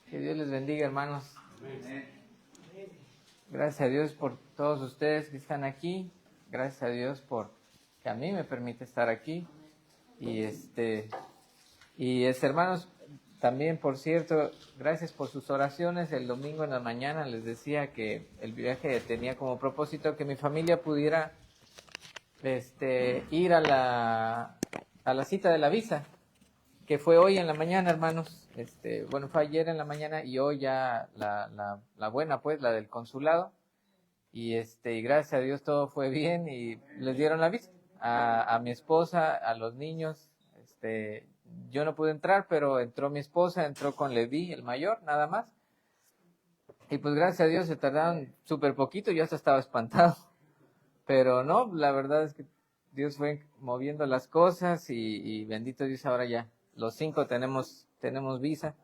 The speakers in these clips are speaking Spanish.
Que Dios les bendiga, hermanos. Gracias a Dios por todos ustedes que están aquí. Gracias a Dios por que a mí me permite estar aquí. Y hermanos, también, por cierto, gracias por sus oraciones. El domingo en la mañana les decía que el viaje tenía como propósito que mi familia pudiera ir a la cita de la visa, que fue hoy en la mañana, hermanos. Fue ayer en la mañana y hoy ya la buena, pues, la del consulado. Y gracias a Dios todo fue bien y les dieron la visa a mi esposa, a los niños. Yo no pude entrar, pero entró mi esposa, entró con Levi, el mayor, nada más. Y pues gracias a Dios se tardaron súper poquito, yo hasta estaba espantado. Pero no, la verdad es que Dios fue moviendo las cosas y bendito Dios, ahora ya los 5 tenemos visa.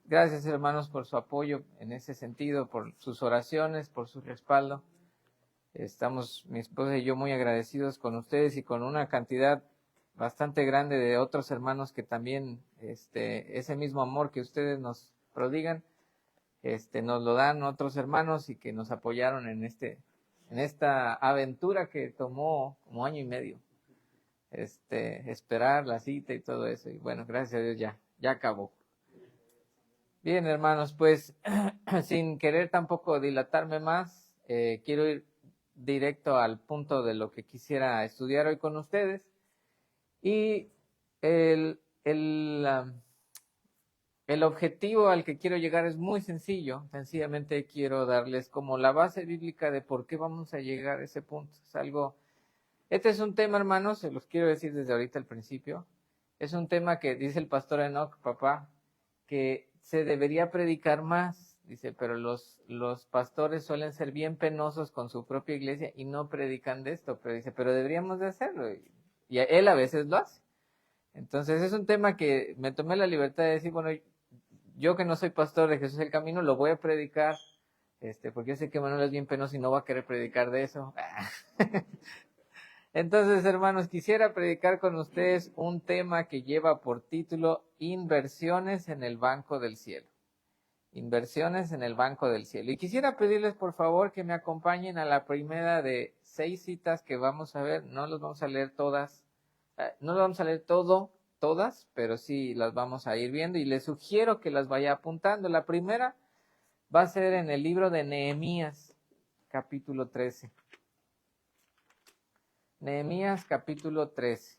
Gracias, hermanos, por su apoyo en ese sentido, por sus oraciones, por su respaldo. Estamos, mi esposa y yo, muy agradecidos con ustedes y con una cantidad bastante grande de otros hermanos que también ese mismo amor que ustedes nos prodigan, nos lo dan otros hermanos y que nos apoyaron en esta aventura que tomó como año y medio. Esperar la cita y todo eso. Y bueno, gracias a Dios ya acabó. Bien, hermanos, pues sin querer tampoco dilatarme más, quiero ir directo al punto de lo que quisiera estudiar hoy con ustedes. Y el objetivo al que quiero llegar es muy sencillo. Sencillamente quiero darles como la base bíblica de por qué vamos a llegar a ese punto. Este es un tema, hermanos, se los quiero decir desde ahorita al principio. Es un tema que dice el pastor Enoch, papá, que se debería predicar más. Dice, pero los pastores suelen ser bien penosos con su propia iglesia y no predican de esto. Pero dice, pero deberíamos de hacerlo. Y él a veces lo hace. Entonces es un tema que me tomé la libertad de decir, bueno, yo que no soy pastor de Jesús el Camino, lo voy a predicar, porque yo sé que Manuel es bien penoso y no va a querer predicar de eso. Entonces, hermanos, quisiera predicar con ustedes un tema que lleva por título Inversiones en el Banco del Cielo. Inversiones en el Banco del Cielo. Y quisiera pedirles, por favor, que me acompañen a la primera de 6 citas que vamos a ver. No las vamos a leer todas, no las vamos a leer todas, pero sí las vamos a ir viendo y les sugiero que las vaya apuntando. La primera va a ser en el libro de Nehemías, capítulo 13. Nehemías capítulo 13.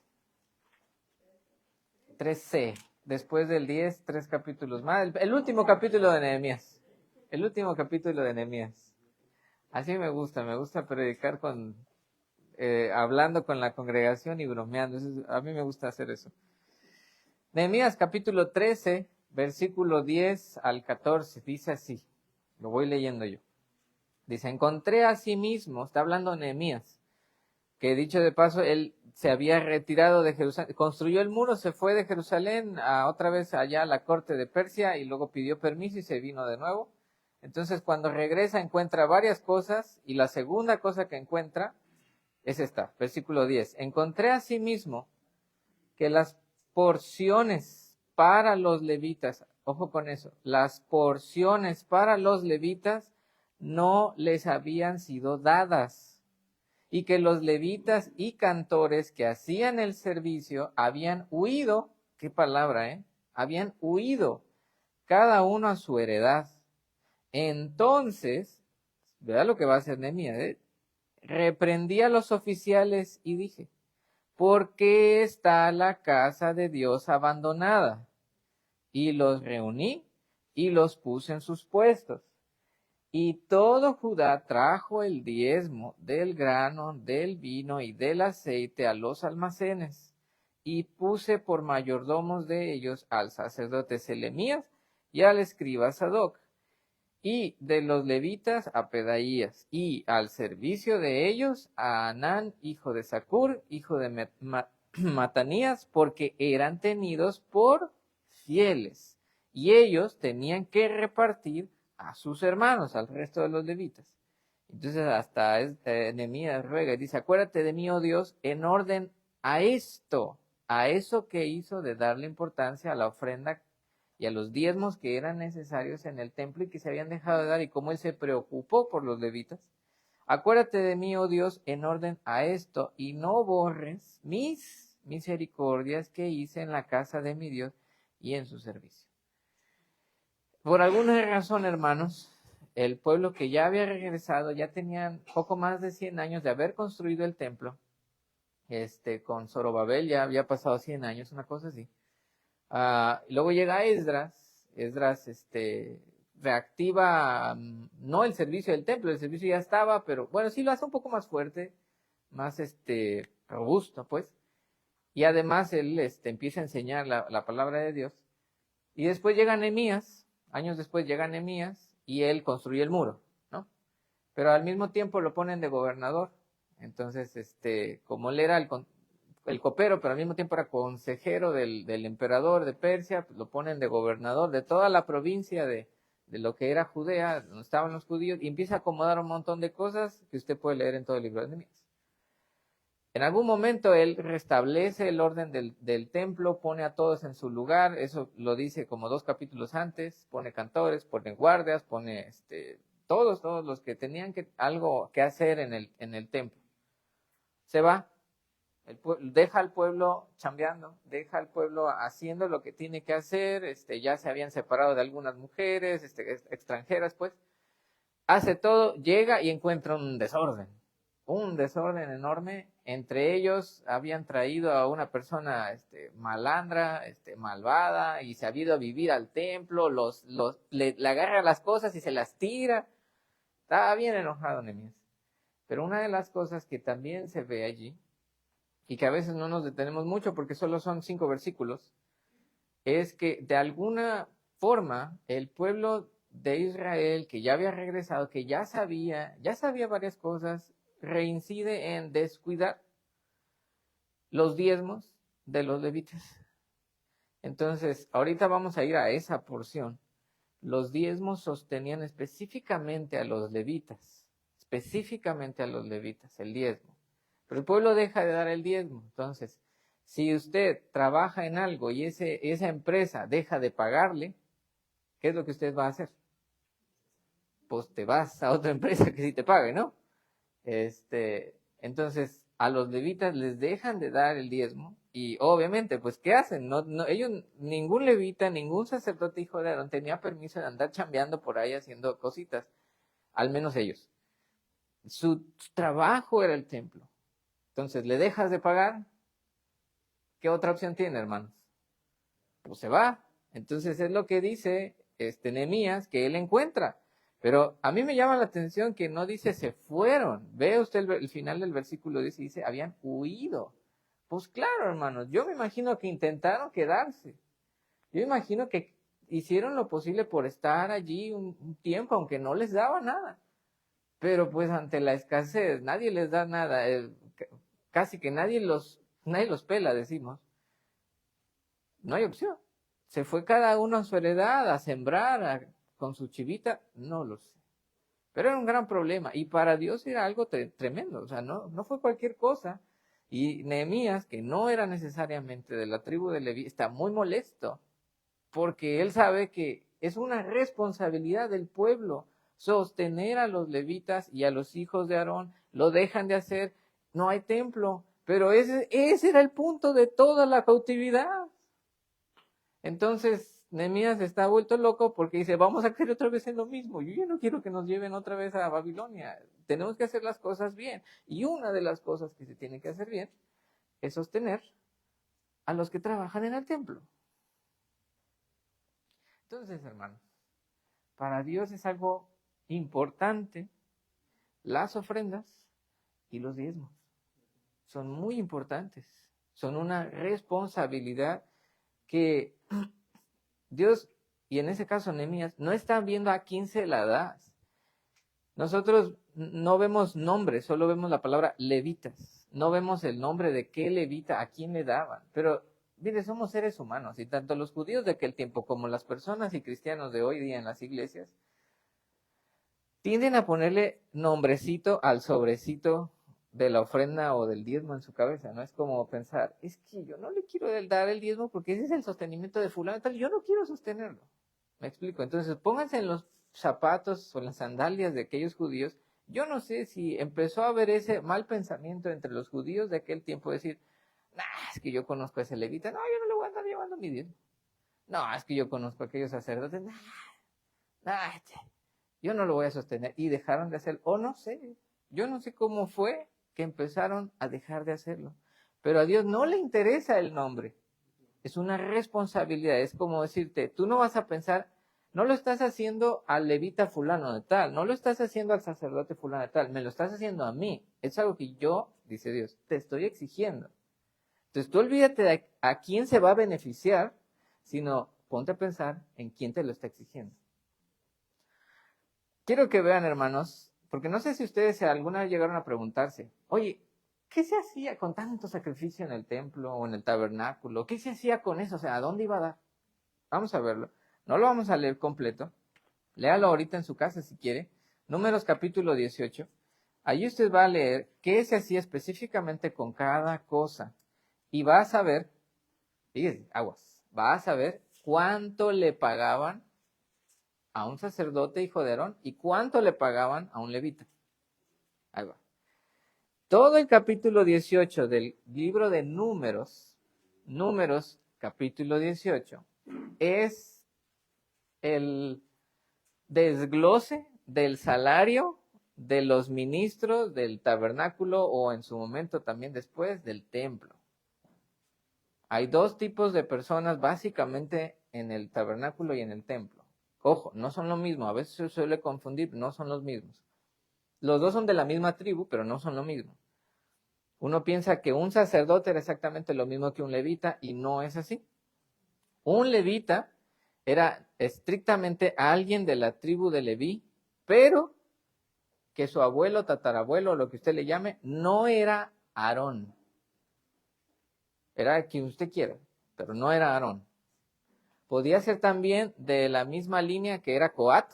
13. Después del 10, 3 capítulos más. El último capítulo de Nehemías. El último capítulo de Nehemías. Así me gusta predicar hablando con la congregación y bromeando. A mí me gusta hacer eso. Nehemías capítulo 13, versículo 10 al 14. Dice así. Lo voy leyendo yo. Dice, encontré a sí mismo, está hablando Nehemías, que dicho de paso, él se había retirado de Jerusalén, construyó el muro, se fue de Jerusalén otra vez allá a la corte de Persia y luego pidió permiso y se vino de nuevo. Entonces cuando regresa encuentra varias cosas y la segunda cosa que encuentra es esta, versículo 10. Encontré a sí mismo que las porciones para los levitas, ojo con eso, las porciones para los levitas no les habían sido dadas. Y que los levitas y cantores que hacían el servicio habían huido, qué palabra, habían huido, cada uno a su heredad. Entonces, ¿verdad lo que va a hacer Nehemías? Reprendí a los oficiales y dije, ¿por qué está la casa de Dios abandonada? Y los reuní y los puse en sus puestos. Y todo Judá trajo el diezmo del grano, del vino y del aceite a los almacenes, y puse por mayordomos de ellos al sacerdote Selemías y al escriba Sadoc, y de los levitas a Pedaías, y al servicio de ellos a Anán, hijo de Zacur, hijo de Matanías, porque eran tenidos por fieles, y ellos tenían que repartir a sus hermanos, al resto de los levitas. Entonces hasta Nehemías ruega y dice, acuérdate de mí, oh Dios, en orden a esto, a eso que hizo de darle importancia a la ofrenda y a los diezmos que eran necesarios en el templo y que se habían dejado de dar, y cómo él se preocupó por los levitas. Acuérdate de mí, oh Dios, en orden a esto, y no borres mis misericordias que hice en la casa de mi Dios y en su servicio. Por alguna razón, hermanos, el pueblo que ya había regresado, ya tenían poco más de 100 años de haber construido el templo, con Zorobabel ya había pasado 100 años, una cosa así. Luego llega Esdras, reactiva, no el servicio del templo, el servicio ya estaba, pero bueno, sí lo hace un poco más fuerte, más robusto, pues. Y además él empieza a enseñar la palabra de Dios. Y después llega Nehemías, años después llega Nehemías, y él construye el muro, ¿no? Pero al mismo tiempo lo ponen de gobernador. Entonces, como él era el copero, pero al mismo tiempo era consejero del emperador de Persia, pues lo ponen de gobernador de toda la provincia de lo que era Judea, donde estaban los judíos, y empieza a acomodar un montón de cosas que usted puede leer en todo el libro de Nehemías. En algún momento él restablece el orden del templo, pone a todos en su lugar, eso lo dice como 2 capítulos antes, pone cantores, pone guardias, pone todos los que tenían algo que hacer en el templo. Se va, deja al pueblo chambeando, deja al pueblo haciendo lo que tiene que hacer, ya se habían separado de algunas mujeres, extranjeras, pues, hace todo, llega y encuentra un desorden enorme. Entre ellos habían traído a una persona malandra, malvada, y se ha ido a vivir al templo, le agarra las cosas y se las tira. Estaba bien enojado Nehemías. Pero una de las cosas que también se ve allí, y que a veces no nos detenemos mucho porque solo son 5 versículos, es que de alguna forma el pueblo de Israel, que ya había regresado, que ya sabía varias cosas, reincide en descuidar los diezmos de los levitas. Entonces, ahorita vamos a ir a esa porción. Los diezmos sostenían específicamente a los levitas, el diezmo. Pero el pueblo deja de dar el diezmo. Entonces, si usted trabaja en algo y esa empresa deja de pagarle, ¿qué es lo que usted va a hacer? Pues te vas a otra empresa que sí te pague, ¿no? Entonces, a los levitas les dejan de dar el diezmo y obviamente, pues, ¿qué hacen? Ellos, ningún levita, ningún sacerdote hijo de Aarón tenía permiso de andar chambeando por ahí haciendo cositas, al menos ellos. Su trabajo era el templo. Entonces, ¿le dejas de pagar? ¿Qué otra opción tiene, hermanos? Pues se va. Entonces, es lo que dice Nehemías que él encuentra. Pero a mí me llama la atención que no dice se fueron. Ve usted el final del versículo dice habían huido. Pues claro, hermanos, yo me imagino que intentaron quedarse. Yo imagino que hicieron lo posible por estar allí un tiempo, aunque no les daba nada. Pero pues ante la escasez, nadie les da nada. Casi que nadie los pela, decimos. No hay opción. Se fue cada uno a su heredad, a sembrar, con su chivita, no lo sé. Pero era un gran problema y para Dios era algo tremendo, o sea, no fue cualquier cosa. Y Nehemías, que no era necesariamente de la tribu de Leví, está muy molesto porque él sabe que es una responsabilidad del pueblo sostener a los levitas y a los hijos de Aarón. Lo dejan de hacer, no hay templo, pero ese era el punto de toda la cautividad. Entonces, Nehemías está vuelto loco porque dice, vamos a caer otra vez en lo mismo. Yo ya no quiero que nos lleven otra vez a Babilonia. Tenemos que hacer las cosas bien. Y una de las cosas que se tiene que hacer bien es sostener a los que trabajan en el templo. Entonces, hermanos, para Dios es algo importante las ofrendas y los diezmos. Son muy importantes. Son una responsabilidad que Dios, y en ese caso Nehemías, no está viendo a quién se la das. Nosotros no vemos nombres, solo vemos la palabra levitas. No vemos el nombre de qué levita, a quién le daban. Pero, mire, somos seres humanos, y tanto los judíos de aquel tiempo como las personas y cristianos de hoy día en las iglesias tienden a ponerle nombrecito al sobrecito de la ofrenda o del diezmo en su cabeza, ¿no? Es como pensar, es que yo no le quiero dar el diezmo porque ese es el sostenimiento de fulano, tal, yo no quiero sostenerlo. ¿Me explico? Entonces, pónganse en los zapatos o en las sandalias de aquellos judíos. Yo no sé si empezó a haber ese mal pensamiento entre los judíos de aquel tiempo, decir, nah, es que yo conozco a ese levita, no, yo no le voy a andar llevando mi diezmo. No, es que yo conozco a aquellos sacerdotes, nah, nah, yo no lo voy a sostener. Y dejaron de hacerlo, o no sé, yo no sé cómo fue que empezaron a dejar de hacerlo. Pero a Dios no le interesa el nombre. Es una responsabilidad, es como decirte, tú no vas a pensar, no lo estás haciendo al levita fulano de tal, no lo estás haciendo al sacerdote fulano de tal, me lo estás haciendo a mí. Es algo que yo, dice Dios, te estoy exigiendo. Entonces tú olvídate de a quién se va a beneficiar, sino ponte a pensar en quién te lo está exigiendo. Quiero que vean, hermanos, porque no sé si ustedes alguna vez llegaron a preguntarse, oye, ¿qué se hacía con tanto sacrificio en el templo o en el tabernáculo? ¿Qué se hacía con eso? O sea, ¿a dónde iba a dar? Vamos a verlo. No lo vamos a leer completo. Léalo ahorita en su casa si quiere. Números capítulo 18. Allí usted va a leer qué se hacía específicamente con cada cosa. Y va a saber, fíjese, aguas, va a saber cuánto le pagaban a un sacerdote hijo de Aarón y cuánto le pagaban a un levita. Ahí va. Todo el capítulo 18 del libro de Números capítulo 18, es el desglose del salario de los ministros del tabernáculo o en su momento también después del templo. Hay dos tipos de personas básicamente en el tabernáculo y en el templo. Ojo, no son lo mismo, a veces se suele confundir, no son los mismos. Los dos son de la misma tribu, pero no son lo mismo. Uno piensa que un sacerdote era exactamente lo mismo que un levita y no es así. Un levita era estrictamente alguien de la tribu de Leví, pero que su abuelo, tatarabuelo, lo que usted le llame, no era Aarón. Era quien usted quiera, pero no era Aarón. Podía ser también de la misma línea que era Coat.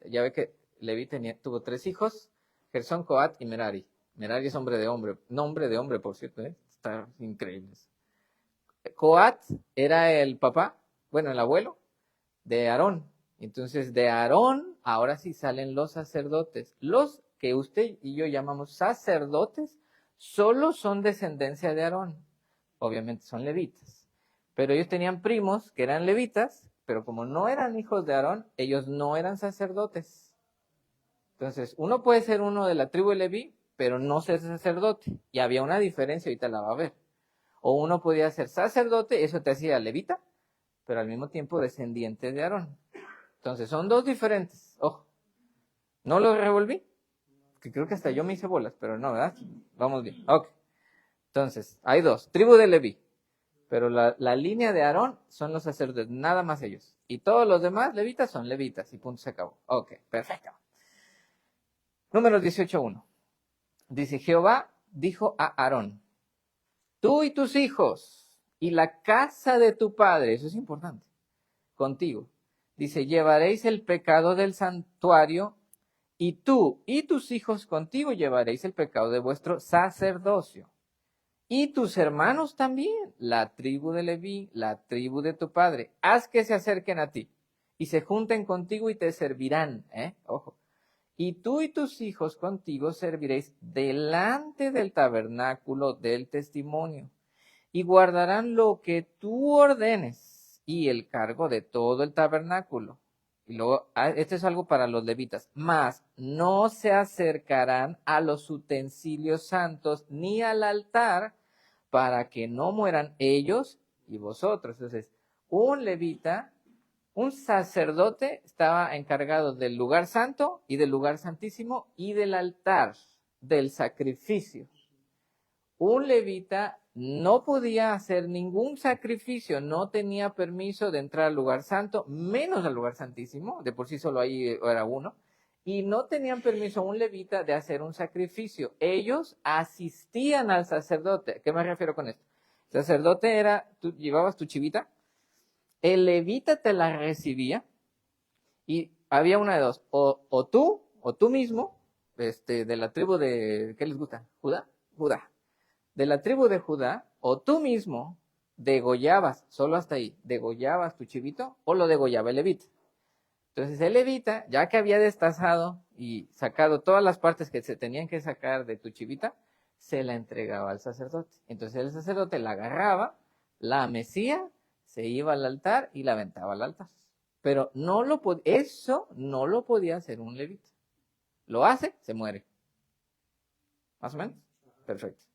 Ya ve que Leví tuvo 3 hijos, Gersón, Coat y Merari. Merari es nombre de hombre, por cierto, ¿eh? Está increíble. Coat era el papá, bueno, el abuelo de Aarón. Entonces, de Aarón, ahora sí salen los sacerdotes. Los que usted y yo llamamos sacerdotes, solo son descendencia de Aarón. Obviamente son levitas. Pero ellos tenían primos que eran levitas, pero como no eran hijos de Aarón, ellos no eran sacerdotes. Entonces, uno puede ser uno de la tribu de Leví, pero no ser sacerdote. Y había una diferencia, ahorita la va a ver. O uno podía ser sacerdote, eso te hacía levita, pero al mismo tiempo descendiente de Aarón. Entonces, son dos diferentes. Ojo, no lo revolví, que creo que hasta yo me hice bolas, pero no, ¿verdad? Vamos bien. Ok. Entonces, hay dos. Tribu de Leví. Pero la línea de Aarón son los sacerdotes, nada más ellos. Y todos los demás levitas son levitas y punto, se acabó. Ok, perfecto. Números 18:1. Dice, Jehová dijo a Aarón, tú y tus hijos y la casa de tu padre, eso es importante, contigo. Dice, llevaréis el pecado del santuario y tú y tus hijos contigo llevaréis el pecado de vuestro sacerdocio. Y tus hermanos también, la tribu de Leví, la tribu de tu padre, haz que se acerquen a ti y se junten contigo y te servirán, ojo. Y tú y tus hijos contigo serviréis delante del tabernáculo del testimonio y guardarán lo que tú ordenes y el cargo de todo el tabernáculo. Y luego, esto es algo para los levitas, mas no se acercarán a los utensilios santos ni al altar para que no mueran ellos y vosotros. Entonces, un levita, un sacerdote estaba encargado del lugar santo y del lugar santísimo y del altar, del sacrificio. Un levita no podía hacer ningún sacrificio, no tenía permiso de entrar al lugar santo, menos al lugar santísimo, de por sí solo ahí era uno, y no tenían permiso un levita de hacer un sacrificio. Ellos asistían al sacerdote. ¿Qué me refiero con esto? El sacerdote era, tú llevabas tu chivita, el levita te la recibía y había una de dos, o tú mismo, de la tribu de, ¿qué les gusta? ¿Judá? Judá. De la tribu de Judá, o tú mismo degollabas, solo hasta ahí, degollabas tu chivito, o lo degollaba el levita. Entonces el levita, ya que había destazado y sacado todas las partes que se tenían que sacar de tu chivita, se la entregaba al sacerdote. Entonces el sacerdote la agarraba, la mecía, se iba al altar y la aventaba al altar. Pero eso no lo podía hacer un levita. Lo hace, se muere. ¿Más o menos? Perfecto.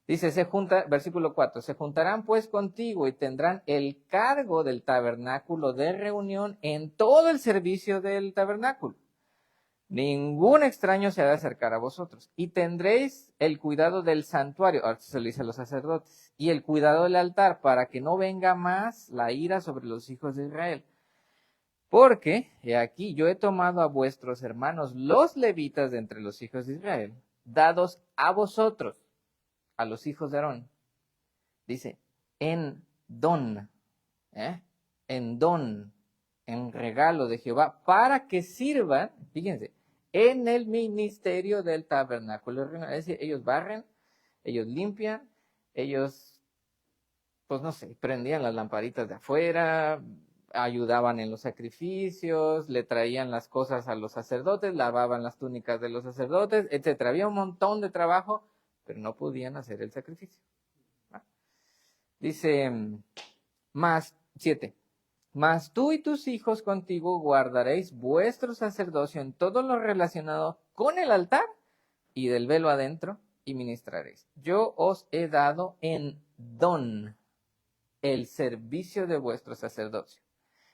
Dice, versículo 4, se juntarán pues contigo y tendrán el cargo del tabernáculo de reunión en todo el servicio del tabernáculo. Ningún extraño se ha de acercar a vosotros. Y tendréis el cuidado del santuario, ahora se lo dice a los sacerdotes, y el cuidado del altar, para que no venga más la ira sobre los hijos de Israel. Porque, he aquí, yo he tomado a vuestros hermanos, los levitas de entre los hijos de Israel, dados a vosotros, a los hijos de Aarón. Dice, en don, en regalo de Jehová, para que sirvan, fíjense, en el ministerio del tabernáculo. Es decir, ellos barren, ellos limpian, ellos, pues no sé, prendían las lamparitas de afuera, ayudaban en los sacrificios, le traían las cosas a los sacerdotes, lavaban las túnicas de los sacerdotes, etcétera. Había un montón de trabajo, pero no podían hacer el sacrificio. Dice, más 7. Mas tú y tus hijos contigo guardaréis vuestro sacerdocio en todo lo relacionado con el altar y del velo adentro y ministraréis. Yo os he dado en don el servicio de vuestro sacerdocio.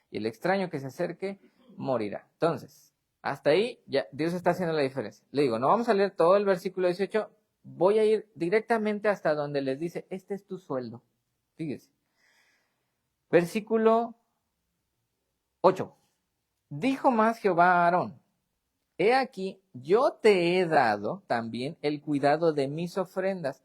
Y el extraño que se acerque morirá. Entonces, hasta ahí ya Dios está haciendo la diferencia. Le digo, no vamos a leer todo el versículo 18, voy a ir directamente hasta donde les dice, este es tu sueldo. Fíjese. Versículo 8. Dijo más Jehová a Aarón, he aquí, yo te he dado también el cuidado de mis ofrendas.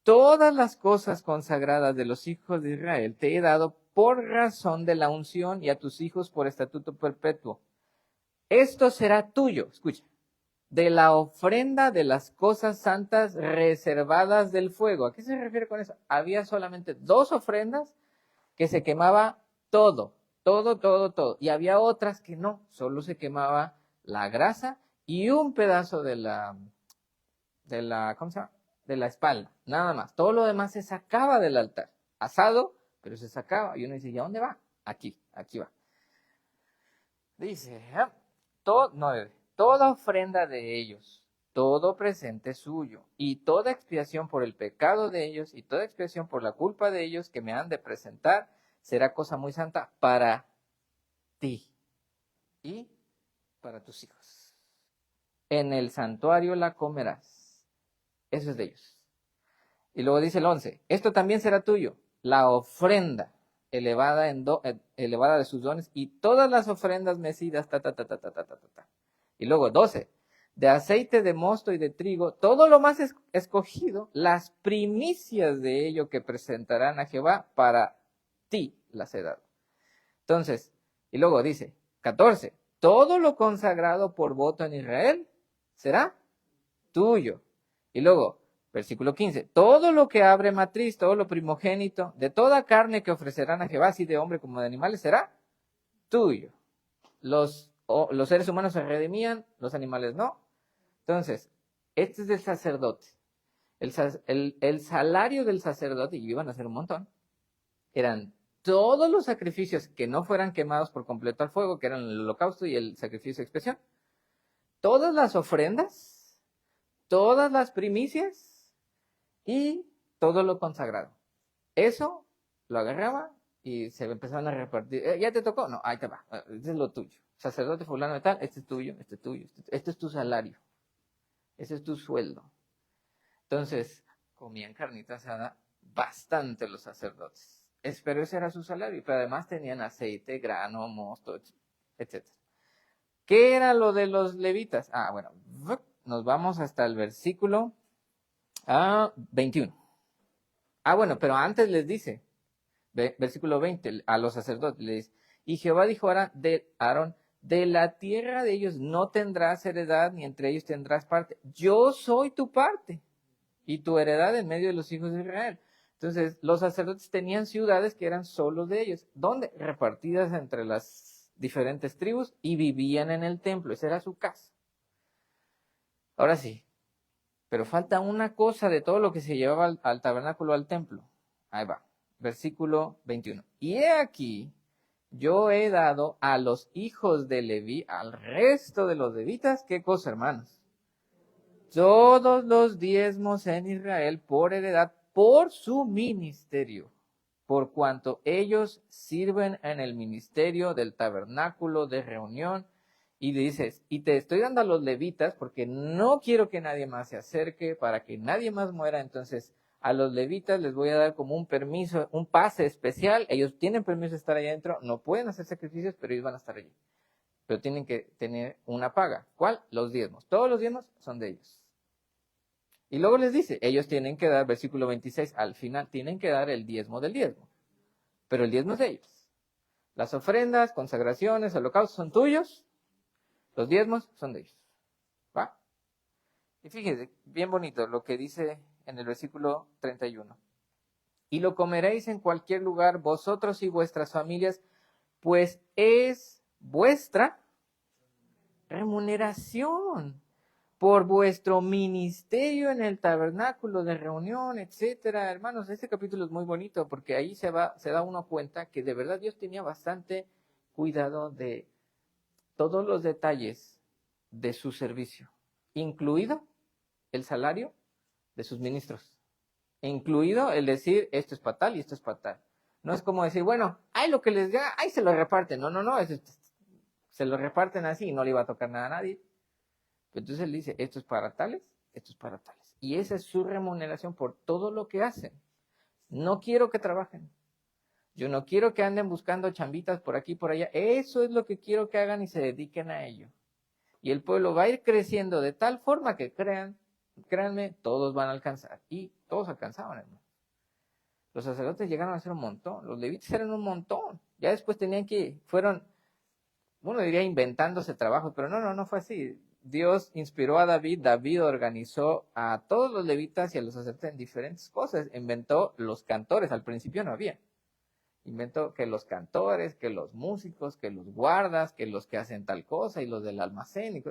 Todas las cosas consagradas de los hijos de Israel te he dado por razón de la unción y a tus hijos por estatuto perpetuo. Esto será tuyo, escucha, de la ofrenda de las cosas santas reservadas del fuego. ¿A qué se refiere con eso? Había solamente 2 ofrendas que se quemaba todo. Y había otras que no, solo se quemaba la grasa y un pedazo de la, ¿cómo se llama? De la espalda, nada más. Todo lo demás se sacaba del altar, asado, pero se sacaba. Y uno dice, ¿y a dónde va? Aquí va. Dice, toda ofrenda de ellos, todo presente suyo, y toda expiación por el pecado de ellos, y toda expiación por la culpa de ellos que me han de presentar, será cosa muy santa para ti y para tus hijos. En el santuario la comerás. Eso es de ellos. Y luego dice el 11, esto también será tuyo, la ofrenda elevada de sus dones y todas las ofrendas mecidas, Y luego 12, de aceite de mosto y de trigo, todo lo más escogido, las primicias de ello que presentarán a Jehová, para ti las he dado. Entonces, y luego dice, 14, todo lo consagrado por voto en Israel será tuyo. Y luego, versículo 15, todo lo que abre matriz, todo lo primogénito, de toda carne que ofrecerán a Jehová, así de hombre como de animales, será tuyo. Los seres humanos se redimían, los animales no. Entonces, este es del sacerdote. El salario del sacerdote, y iban a ser un montón, eran todos los sacrificios que no fueran quemados por completo al fuego, que eran el holocausto y el sacrificio de expiación, todas las ofrendas, todas las primicias y todo lo consagrado. Eso lo agarraba y se empezaban a repartir. ¿Ya te tocó? No, ahí te va. Este es lo tuyo. Sacerdote fulano de tal, este es tuyo, este es tuyo. Este es tu salario. Ese es tu sueldo. Entonces, comían carnita asada bastante los sacerdotes. Pero ese era su salario. Pero además tenían aceite, grano, mosto, etc. ¿Qué era lo de los levitas? Bueno, nos vamos hasta el versículo 21. Bueno, pero antes les dice, versículo 20, a los sacerdotes les dice, y Jehová dijo a Aarón, de la tierra de ellos no tendrás heredad, ni entre ellos tendrás parte. Yo soy tu parte. y tu heredad en medio de los hijos de Israel. Entonces, los sacerdotes tenían ciudades que eran solo de ellos. ¿Dónde? Repartidas entre las diferentes tribus y vivían en el templo. Esa era su casa. Ahora sí, pero falta una cosa de todo lo que se llevaba al tabernáculo, al templo. Ahí va, versículo 21. Y he aquí, yo he dado a los hijos de Leví, al resto de los levitas, ¿qué cosa, hermanos? Todos los diezmos en Israel por heredad, por su ministerio, por cuanto ellos sirven en el ministerio del tabernáculo de reunión. Y dices, y te estoy dando a los levitas porque no quiero que nadie más se acerque, para que nadie más muera. Entonces, a los levitas les voy a dar como un permiso, un pase especial. Ellos tienen permiso de estar allá adentro, no pueden hacer sacrificios, pero ellos van a estar allí. Pero tienen que tener una paga. ¿Cuál? Los diezmos. Todos los diezmos son de ellos. Y luego les dice, ellos tienen que dar, versículo 26, al final, tienen que dar el diezmo del diezmo. Pero el diezmo es de ellos. Las ofrendas, consagraciones, holocaustos son tuyos. Los diezmos son de ellos. ¿Va? Y fíjense, bien bonito lo que dice en el versículo 31. Y lo comeréis en cualquier lugar, vosotros y vuestras familias, pues es vuestra remuneración por vuestro ministerio en el tabernáculo de reunión, etcétera. Hermanos, este capítulo es muy bonito porque ahí se da uno cuenta que de verdad Dios tenía bastante cuidado de todos los detalles de su servicio, incluido el salario de sus ministros, incluido el decir esto es para tal y esto es para tal. No es como decir, bueno, hay lo que les da, ahí se lo reparten. No, se lo reparten así y no le iba a tocar nada a nadie. Entonces él dice, esto es para tales, esto es para tales. Y esa es su remuneración por todo lo que hacen. No quiero que trabajen. Yo no quiero que anden buscando chambitas por aquí y por allá. Eso es lo que quiero que hagan y se dediquen a ello. Y el pueblo va a ir creciendo de tal forma que créanme, todos van a alcanzar. Y todos alcanzaban, hermano. Los sacerdotes llegaron a ser un montón. Los levitas eran un montón. Ya después fueron, uno diría inventándose trabajos, pero no fue así. Dios inspiró a David, David organizó a todos los levitas y a los sacerdotes en diferentes cosas. Inventó los cantores, al principio no había. Inventó que los cantores, que los músicos, que los guardas, que los que hacen tal cosa y los del almacén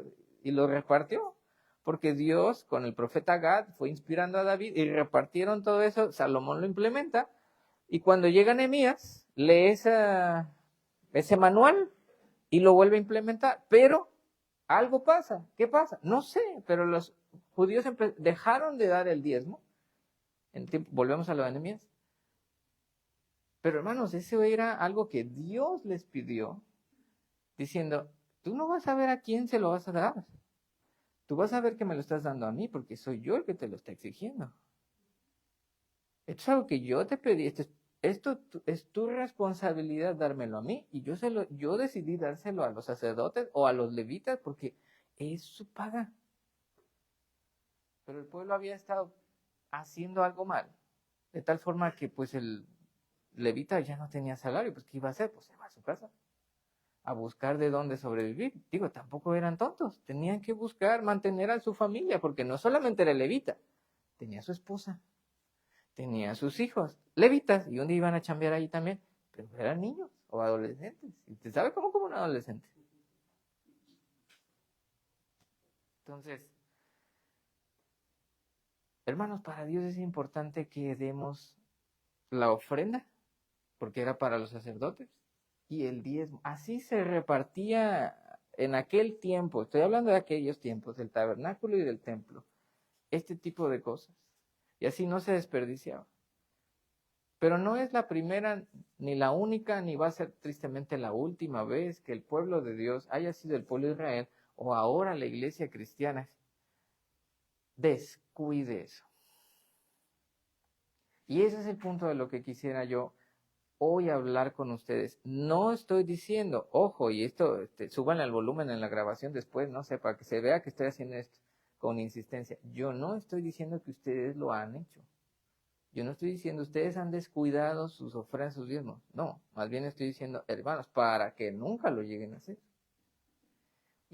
y los repartió. Porque Dios con el profeta Gad fue inspirando a David y repartieron todo eso. Salomón lo implementa y cuando llega Nehemías lee ese manual y lo vuelve a implementar. Pero algo pasa. ¿Qué pasa? No sé, pero los judíos dejaron de dar el diezmo. Volvemos a lo de Nehemías. Pero hermanos, eso era algo que Dios les pidió, diciendo, tú no vas a ver a quién se lo vas a dar. Tú vas a ver que me lo estás dando a mí, porque soy yo el que te lo está exigiendo. Esto es algo que yo te pedí, esto es tu responsabilidad dármelo a mí, y yo decidí dárselo a los sacerdotes o a los levitas, porque es su paga. Pero el pueblo había estado haciendo algo mal, de tal forma que pues el levita ya no tenía salario, pues ¿qué iba a hacer? Pues se va a su casa a buscar de dónde sobrevivir. Digo, tampoco eran tontos, tenían que buscar mantener a su familia, porque no solamente era levita, tenía a su esposa, tenía a sus hijos, levitas, y dónde iban a chambear ahí también, pero eran niños o adolescentes. ¿Y usted sabe cómo como un adolescente? Entonces, hermanos, para Dios es importante que demos la ofrenda, porque era para los sacerdotes, y el diezmo. Así se repartía en aquel tiempo, estoy hablando de aquellos tiempos, del tabernáculo y del templo, este tipo de cosas. Y así no se desperdiciaba. Pero no es la primera, ni la única, ni va a ser tristemente la última vez que el pueblo de Dios haya sido el pueblo de Israel, o ahora la iglesia cristiana, descuide eso. Y ese es el punto de lo que quisiera yo hoy hablar con ustedes. No estoy diciendo, ojo, y esto, súbanle al volumen en la grabación después, no sé, para que se vea que estoy haciendo esto con insistencia. Yo no estoy diciendo que ustedes lo han hecho. Yo no estoy diciendo, ustedes han descuidado sus ofrendas, sus diezmos. No, más bien estoy diciendo, hermanos, para que nunca lo lleguen a hacer.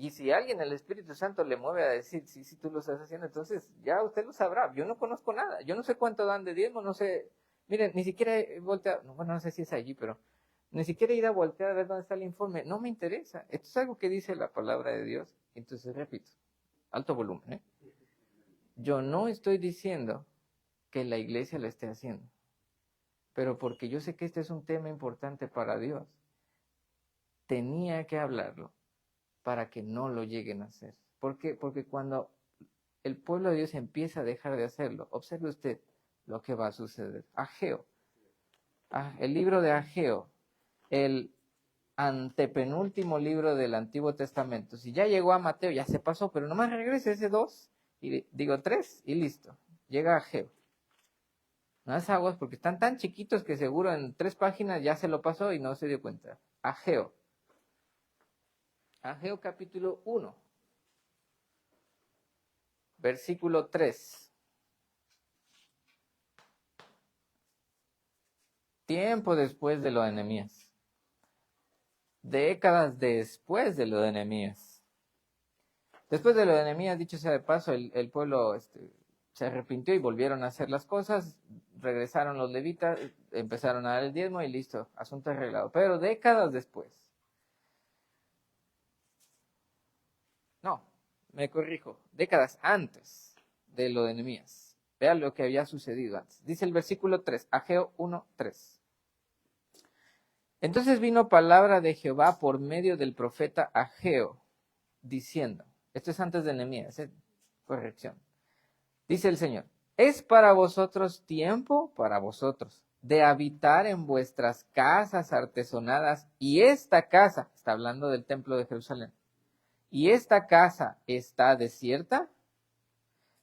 Y si alguien, el Espíritu Santo, le mueve a decir, sí, tú lo estás haciendo, entonces ya usted lo sabrá. Yo no conozco nada, yo no sé cuánto dan de diezmo, no sé. Miren, ni siquiera he volteado, bueno, no sé si es allí, pero ni siquiera ir a voltear a ver dónde está el informe, no me interesa. Esto es algo que dice la palabra de Dios. Entonces, repito, alto volumen, ¿eh? Yo no estoy diciendo que la iglesia lo esté haciendo, pero porque yo sé que este es un tema importante para Dios, tenía que hablarlo para que no lo lleguen a hacer. ¿Por qué? Porque cuando el pueblo de Dios empieza a dejar de hacerlo, observe usted lo que va a suceder. Ageo, el libro de Ageo, el antepenúltimo libro del Antiguo Testamento. Si ya llegó a Mateo, ya se pasó, pero nomás regrese ese 2, y digo 3, y listo. Llega Ageo. No es aguas porque están tan chiquitos que seguro en 3 páginas ya se lo pasó y no se dio cuenta. Ageo. Ageo capítulo 1, versículo 3. Tiempo después de lo de Nehemías. Décadas después de lo de Nehemías. Después de lo de Nehemías, dicho sea de paso, el pueblo se arrepintió y volvieron a hacer las cosas. Regresaron los levitas, empezaron a dar el diezmo y listo, asunto arreglado. Pero décadas después. No, me corrijo. Décadas antes de lo de Nehemías. Vean lo que había sucedido antes. Dice el versículo 3, Ageo 1:3. Entonces vino palabra de Jehová por medio del profeta Ageo, diciendo, esto es antes de Nehemías, corrección. Dice el Señor, es para vosotros tiempo, para vosotros, de habitar en vuestras casas artesonadas, y esta casa, está hablando del templo de Jerusalén, y esta casa está desierta.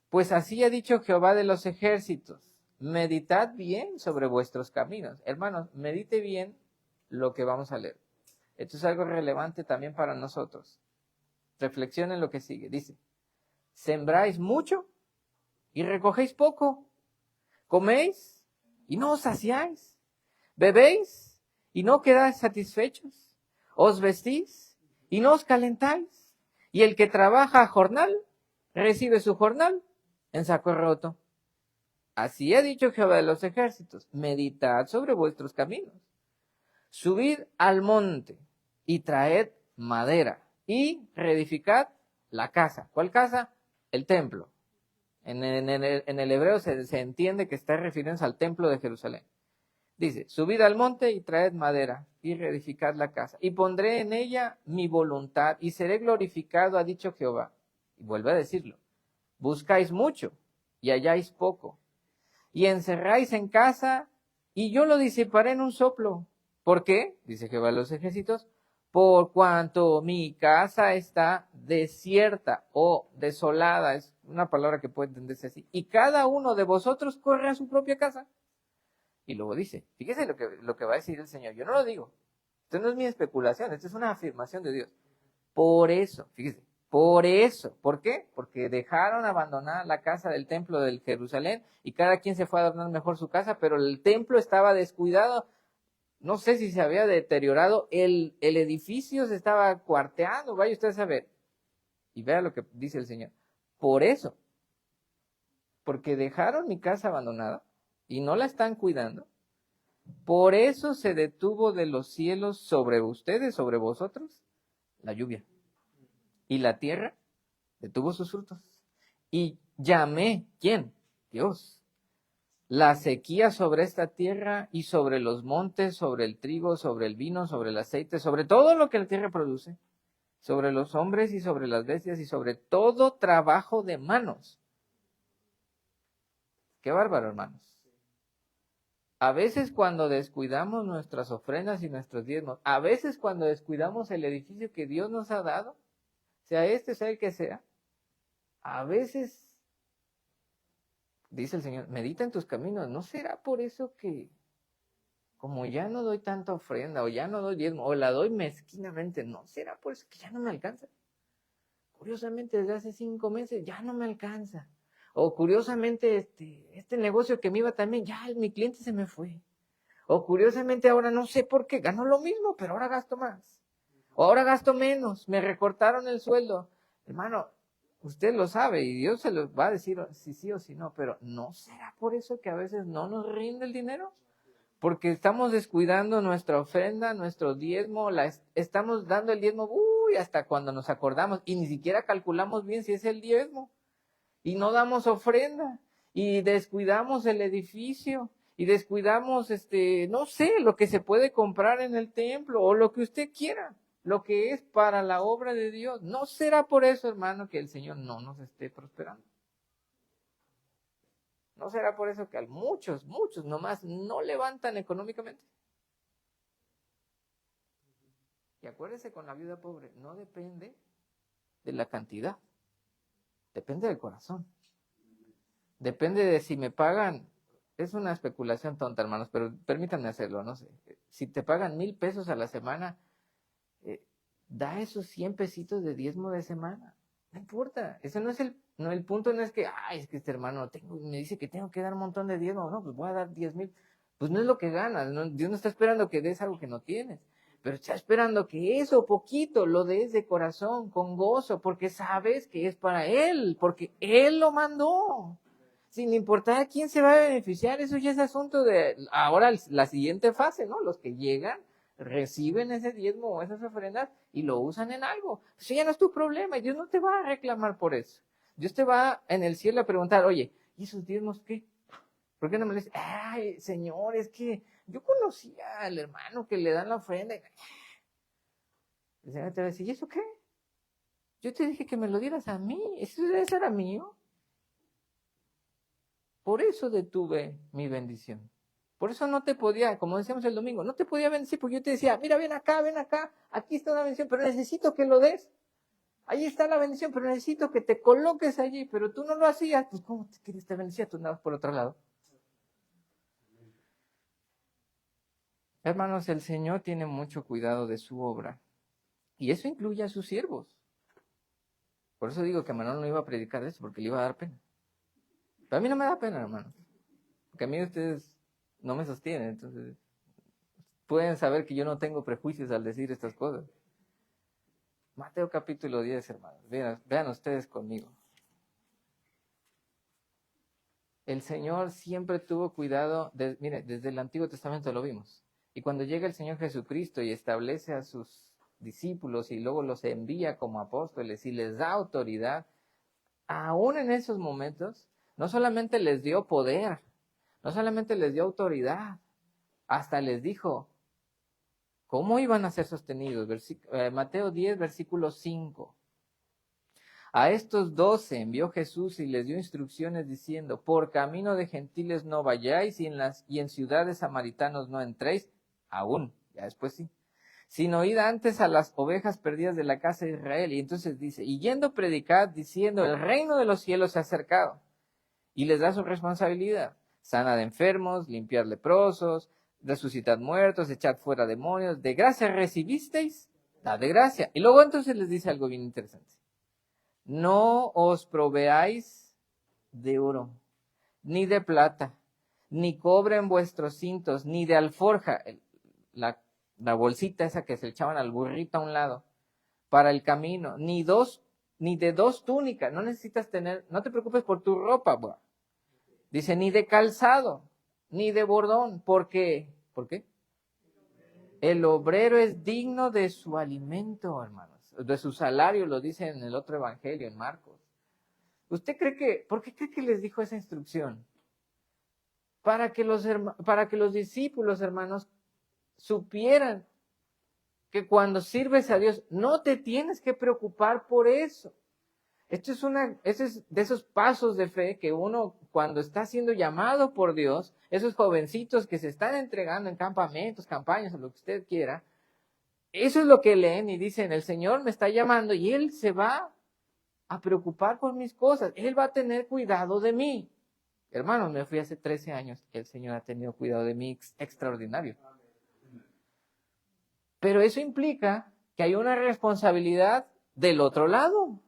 Pues así ha dicho Jehová de los ejércitos, meditad bien sobre vuestros caminos. Hermanos, medite bien lo que vamos a leer. Esto es algo relevante también para nosotros. Reflexionen lo que sigue. Dice, sembráis mucho y recogéis poco. Coméis y no os saciáis. Bebéis y no quedáis satisfechos. Os vestís y no os calentáis. Y el que trabaja a jornal, recibe su jornal en saco roto. Así ha dicho Jehová de los ejércitos, meditad sobre vuestros caminos. Subid al monte y traed madera y reedificad la casa. ¿Cuál casa? El templo. En el hebreo se entiende que está refiriéndose al templo de Jerusalén. Dice, subid al monte y traed madera y reedificad la casa. Y pondré en ella mi voluntad y seré glorificado, ha dicho Jehová. Y vuelve a decirlo, buscáis mucho y halláis poco. Y encerráis en casa y yo lo disiparé en un soplo. ¿Por qué? Dice Jehová de los ejércitos, por cuanto mi casa está desierta o desolada, es una palabra que puede entenderse así, y cada uno de vosotros corre a su propia casa. Y luego dice, fíjese lo que va a decir el Señor, yo no lo digo, esto no es mi especulación, esto es una afirmación de Dios. Por eso, fíjese, por eso, ¿por qué? Porque dejaron abandonada la casa del templo del Jerusalén y cada quien se fue a adornar mejor su casa, pero el templo estaba descuidado. No sé si se había deteriorado, el edificio se estaba cuarteando, vaya usted a saber. Y vea lo que dice el Señor. Por eso, porque dejaron mi casa abandonada y no la están cuidando, por eso se detuvo de los cielos sobre ustedes, sobre vosotros, la lluvia. Y la tierra detuvo sus frutos. Y llamé, ¿quién? Dios. La sequía sobre esta tierra y sobre los montes, sobre el trigo, sobre el vino, sobre el aceite, sobre todo lo que la tierra produce, sobre los hombres y sobre las bestias y sobre todo trabajo de manos. Qué bárbaro, hermanos. A veces cuando descuidamos nuestras ofrendas y nuestros diezmos, a veces cuando descuidamos el edificio que Dios nos ha dado, sea este, sea el que sea, a veces, dice el Señor, medita en tus caminos. ¿No será por eso que como ya no doy tanta ofrenda, o ya no doy diezmo, o la doy mezquinamente, no será por eso que ya no me alcanza? Curiosamente, desde hace 5 meses ya no me alcanza. O curiosamente, este negocio que me iba también, ya mi cliente se me fue. O curiosamente ahora no sé por qué, gano lo mismo, pero ahora gasto más. Ahora gasto menos, me recortaron el sueldo. Hermano, usted lo sabe y Dios se lo va a decir si sí o si no, pero ¿no será por eso que a veces no nos rinde el dinero? Porque estamos descuidando nuestra ofrenda, nuestro diezmo, estamos dando el diezmo, hasta cuando nos acordamos y ni siquiera calculamos bien si es el diezmo. Y no damos ofrenda y descuidamos el edificio y descuidamos, no sé, lo que se puede comprar en el templo o lo que usted quiera, lo que es para la obra de Dios. ¿No será por eso, hermano, que el Señor no nos esté prosperando? ¿No será por eso que a muchos nomás no levantan económicamente? Y acuérdese, con la viuda pobre, no depende de la cantidad, depende del corazón. Depende de si me pagan, es una especulación tonta, hermanos, pero permítanme hacerlo, no sé. Si te pagan 1,000 pesos a la semana, da esos 100 pesitos de diezmo de semana. No importa, ese no es el punto, no es que, es que este hermano me dice que tengo que dar un montón de diezmo, no, pues voy a dar 10,000. Pues no es lo que ganas, Dios no está esperando que des algo que no tienes, pero está esperando que eso poquito lo des de corazón, con gozo, porque sabes que es para Él, porque Él lo mandó. Sin importar quién se va a beneficiar, eso ya es asunto de ahora la siguiente fase, ¿no? Los que llegan, reciben ese diezmo o esas ofrendas y lo usan en algo. Eso ya no es tu problema, Dios no te va a reclamar por eso. Dios te va en el cielo a preguntar, oye, ¿y esos diezmos qué? ¿Por qué no me dices, Señor, es que yo conocía al hermano que le dan la ofrenda? El Señor te va a decir, ¿y eso qué? Yo te dije que me lo dieras a mí, eso era mío. Por eso detuve mi bendición. Por eso no te podía, como decíamos el domingo, no te podía bendecir porque yo te decía, mira, ven acá, aquí está una bendición, pero necesito que lo des. Ahí está la bendición, pero necesito que te coloques allí, pero tú no lo hacías. Pues, ¿cómo te quieres te bendecir? Tú andabas por otro lado. Hermanos, el Señor tiene mucho cuidado de su obra. Y eso incluye a sus siervos. Por eso digo que Manuel no iba a predicar de eso, porque le iba a dar pena. Pero a mí no me da pena, hermano. Porque a mí ustedes no me sostienen, entonces pueden saber que yo no tengo prejuicios al decir estas cosas. Mateo capítulo 10, hermanos. Vean ustedes conmigo. El Señor siempre tuvo cuidado, mire, desde el Antiguo Testamento lo vimos. Y cuando llega el Señor Jesucristo y establece a sus discípulos y luego los envía como apóstoles y les da autoridad, aún en esos momentos, no solamente les dio poder, no solamente les dio autoridad, hasta les dijo cómo iban a ser sostenidos. Mateo 10, versículo 5. A estos 12 envió Jesús y les dio instrucciones diciendo, por camino de gentiles no vayáis y en ciudades samaritanos no entréis, aún, ya después sí, sino id antes a las ovejas perdidas de la casa de Israel. Y entonces dice, y yendo predicad diciendo, el reino de los cielos se ha acercado. Y les da su responsabilidad, sanad enfermos, limpiad leprosos, resucitad muertos, echad fuera demonios, de gracia recibisteis, dad de gracia. Y luego entonces les dice algo bien interesante. No os proveáis de oro, ni de plata, ni cobre en vuestros cintos, ni de alforja, la bolsita esa que se echaban al burrito a un lado, para el camino, ni de dos túnicas, no necesitas tener, no te preocupes por tu ropa, bro. Dice, ni de calzado, ni de bordón, ¿por qué? El obrero es digno de su alimento, hermanos, de su salario, lo dice en el otro evangelio, en Marcos. ¿Por qué cree que les dijo esa instrucción? Para que los discípulos, hermanos, supieran que cuando sirves a Dios, no te tienes que preocupar por eso. Esto es de esos pasos de fe que uno, cuando está siendo llamado por Dios, esos jovencitos que se están entregando en campamentos, campañas, o lo que usted quiera, eso es lo que leen y dicen, el Señor me está llamando y Él se va a preocupar por mis cosas. Él va a tener cuidado de mí. Hermanos, me fui hace 13 años. El Señor ha tenido cuidado de mí extraordinario. Pero eso implica que hay una responsabilidad del otro lado.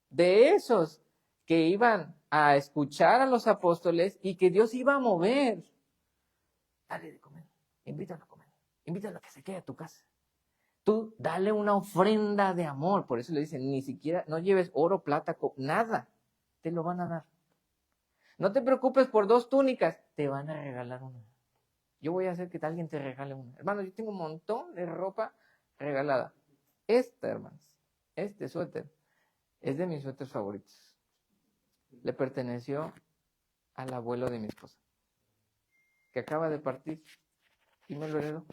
De esos que iban a escuchar a los apóstoles y que Dios iba a mover. Dale de comer. Invítalo a comer. Invítalo a que se quede a tu casa. Tú dale una ofrenda de amor. Por eso le dicen, ni siquiera, no lleves oro, plata, nada. Te lo van a dar. No te preocupes por 2 túnicas. Te van a regalar una. Yo voy a hacer que alguien te regale una. Hermano, yo tengo un montón de ropa regalada. Esta, hermanos, este suéter es de mis suéteres favoritos. Le perteneció al abuelo de mi esposa, que acaba de partir, y me lo heredó.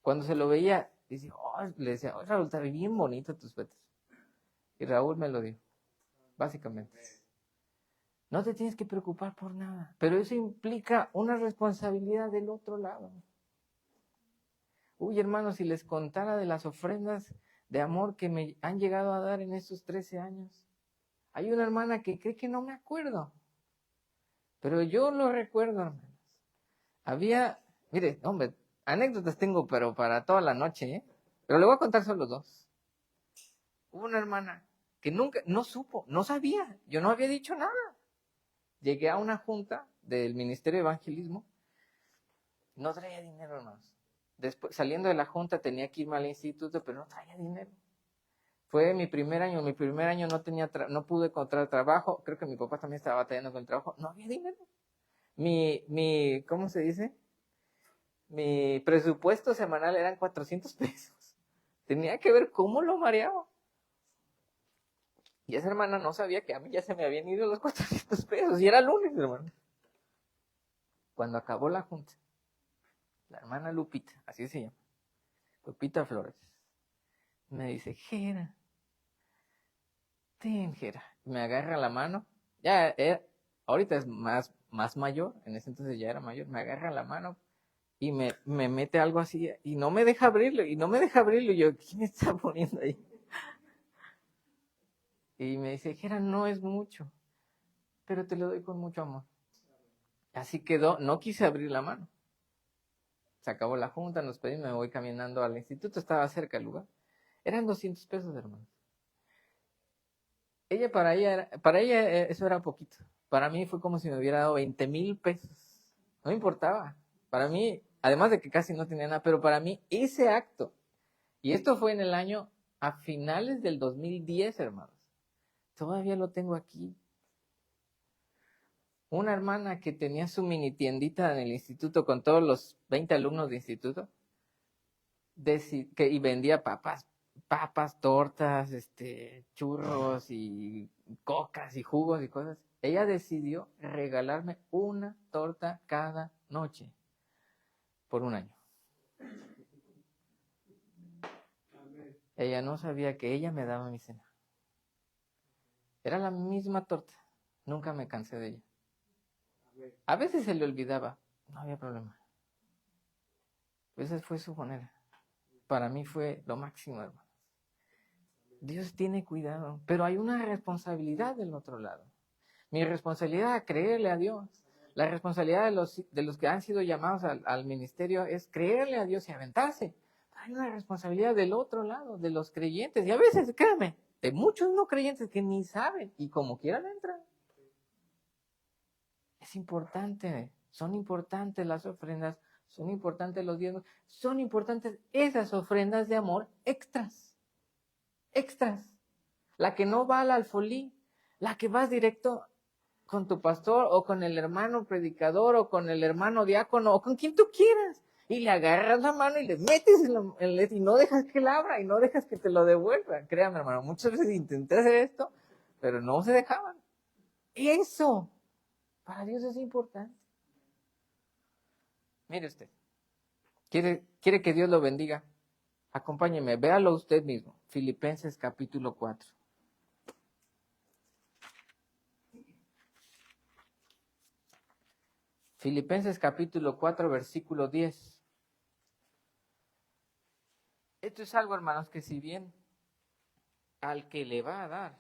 Cuando se lo veía, le decía, oh, Raúl, está bien bonito tu suéter. Y Raúl me lo dio, básicamente. No te tienes que preocupar por nada, pero eso implica una responsabilidad del otro lado. Uy, hermanos, si les contara de las ofrendas de amor que me han llegado a dar en estos 13 años. Hay una hermana que cree que no me acuerdo, pero yo lo recuerdo, hermanos. Mire, hombre, anécdotas tengo, pero para toda la noche, ¿eh? Pero le voy a contar solo 2. Hubo una hermana que nunca, no supo, no sabía, yo no había dicho nada. Llegué a una junta del Ministerio de Evangelismo, no traía dinero, hermanos. Después, saliendo de la junta, tenía que irme al instituto, pero no traía dinero. Fue mi primer año no pude encontrar trabajo, creo que mi papá también estaba batallando con el trabajo, no había dinero. ¿Cómo se dice? Mi presupuesto semanal eran 400 pesos. Tenía que ver cómo lo mareaba. Y esa hermana no sabía que a mí ya se me habían ido los 400 pesos, y era lunes, hermano. Cuando acabó la junta, la hermana Lupita, así se llama, Lupita Flores, me dice, Gera, me agarra la mano, ahorita es más mayor, en ese entonces ya era mayor, me agarra la mano y me mete algo así y no me deja abrirlo, y yo, ¿qué me está poniendo ahí? Y me dice, Gera, no es mucho, pero te lo doy con mucho amor. Así quedó, no quise abrir la mano. Se acabó la junta, nos pedimos, me voy caminando al instituto, estaba cerca el lugar. Eran 200 pesos, hermano. Para ella eso era poquito. Para mí fue como si me hubiera dado 20,000 pesos. No me importaba. Para mí, además de que casi no tenía nada, pero para mí ese acto, y esto fue en el año a finales del 2010, hermanos. Todavía lo tengo aquí. Una hermana que tenía su mini tiendita en el instituto con todos los 20 alumnos de instituto, y vendía papas, tortas, churros y cocas y jugos y cosas. Ella decidió regalarme una torta cada noche por un año. Ella no sabía que ella me daba mi cena. Era la misma torta. Nunca me cansé de ella. A veces se le olvidaba. No había problema. Esa fue su manera. Para mí fue lo máximo, hermano. Dios tiene cuidado, pero hay una responsabilidad del otro lado. Mi responsabilidad es creerle a Dios. La responsabilidad de los que han sido llamados al ministerio es creerle a Dios y aventarse. Hay una responsabilidad del otro lado, de los creyentes. Y a veces, créanme, de muchos no creyentes que ni saben y como quieran entran. Es importante, son importantes las ofrendas, son importantes los diezmos, son importantes esas ofrendas de amor extras. La que no va al alfolí, la que vas directo con tu pastor o con el hermano predicador o con el hermano diácono o con quien tú quieras, y le agarras la mano y le metes y no dejas que la abra y no dejas que te lo devuelva. Créame, hermano, muchas veces intenté hacer esto, pero no se dejaban. Eso para Dios es importante. Mire usted, quiere que Dios lo bendiga. Acompáñeme, véalo usted mismo. Filipenses capítulo 4. Filipenses capítulo 4, versículo 10. Esto es algo, hermanos, que si bien al que le va a dar,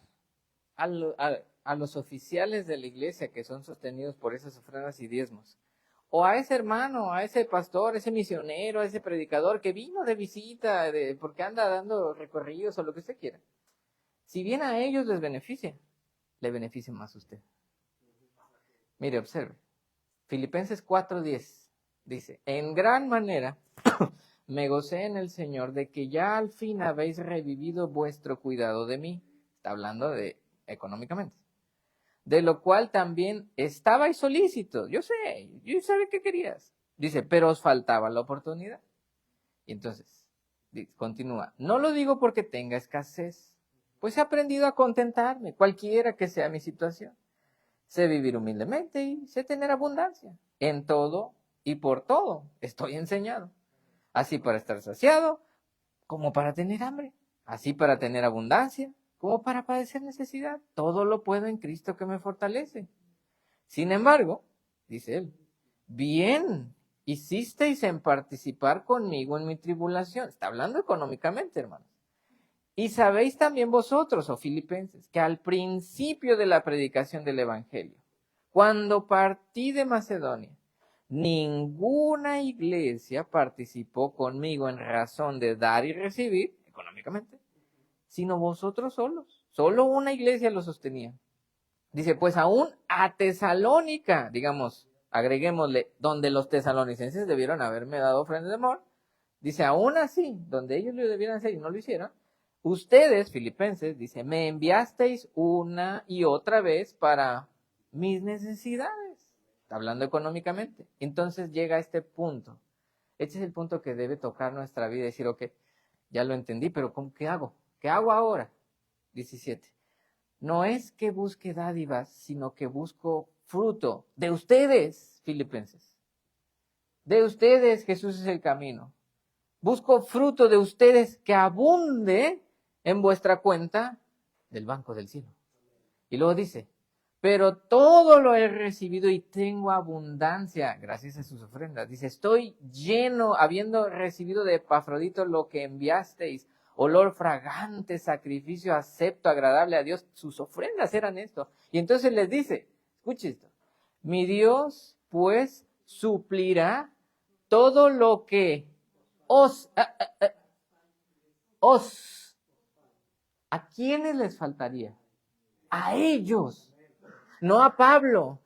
a los oficiales de la iglesia que son sostenidos por esas ofrendas y diezmos, o a ese hermano, a ese pastor, ese misionero, a ese predicador que vino de visita, porque anda dando recorridos o lo que usted quiera, si bien a ellos les beneficia, le beneficia más a usted. Mire, observe. Filipenses 4:10 dice, en gran manera me gocé en el Señor de que ya al fin habéis revivido vuestro cuidado de mí. Está hablando de económicamente. De lo cual también estabais solícitos. Yo sabía qué querías. Dice, pero os faltaba la oportunidad. Y entonces, continúa. No lo digo porque tenga escasez, pues he aprendido a contentarme, cualquiera que sea mi situación. Sé vivir humildemente y sé tener abundancia. En todo y por todo estoy enseñado. Así para estar saciado, como para tener hambre. Así para tener abundancia, como para padecer necesidad. Todo lo puedo en Cristo que me fortalece. Sin embargo, dice él, bien hicisteis en participar conmigo en mi tribulación. Está hablando económicamente, hermanos. Y sabéis también vosotros, oh filipenses, que al principio de la predicación del Evangelio, cuando partí de Macedonia, ninguna iglesia participó conmigo en razón de dar y recibir, económicamente, sino vosotros solos. Solo una iglesia lo sostenía. Dice, pues aún a Tesalónica, digamos, agreguémosle, donde los tesalonicenses debieron haberme dado ofrenda de amor. Dice, aún así, donde ellos lo debieran hacer y no lo hicieron, ustedes, filipenses, dice, me enviasteis una y otra vez para mis necesidades. Está hablando económicamente. Entonces llega este punto. Este es el punto que debe tocar nuestra vida y decir, ok, ya lo entendí, pero ¿qué hago? ¿Qué hago ahora? 17. No es que busque dádivas, sino que busco fruto de ustedes, filipenses. De ustedes, Jesús es el camino. Busco fruto de ustedes que abunde en vuestra cuenta del banco del cielo. Y luego dice, pero todo lo he recibido y tengo abundancia gracias a sus ofrendas. Dice, estoy lleno, habiendo recibido de Epafrodito lo que enviasteis, olor fragante, sacrificio acepto, agradable a Dios. Sus ofrendas eran esto. Y entonces les dice, escuche esto, mi Dios pues suplirá todo lo que ¿a quiénes les faltaría? A ellos, no a Pablo.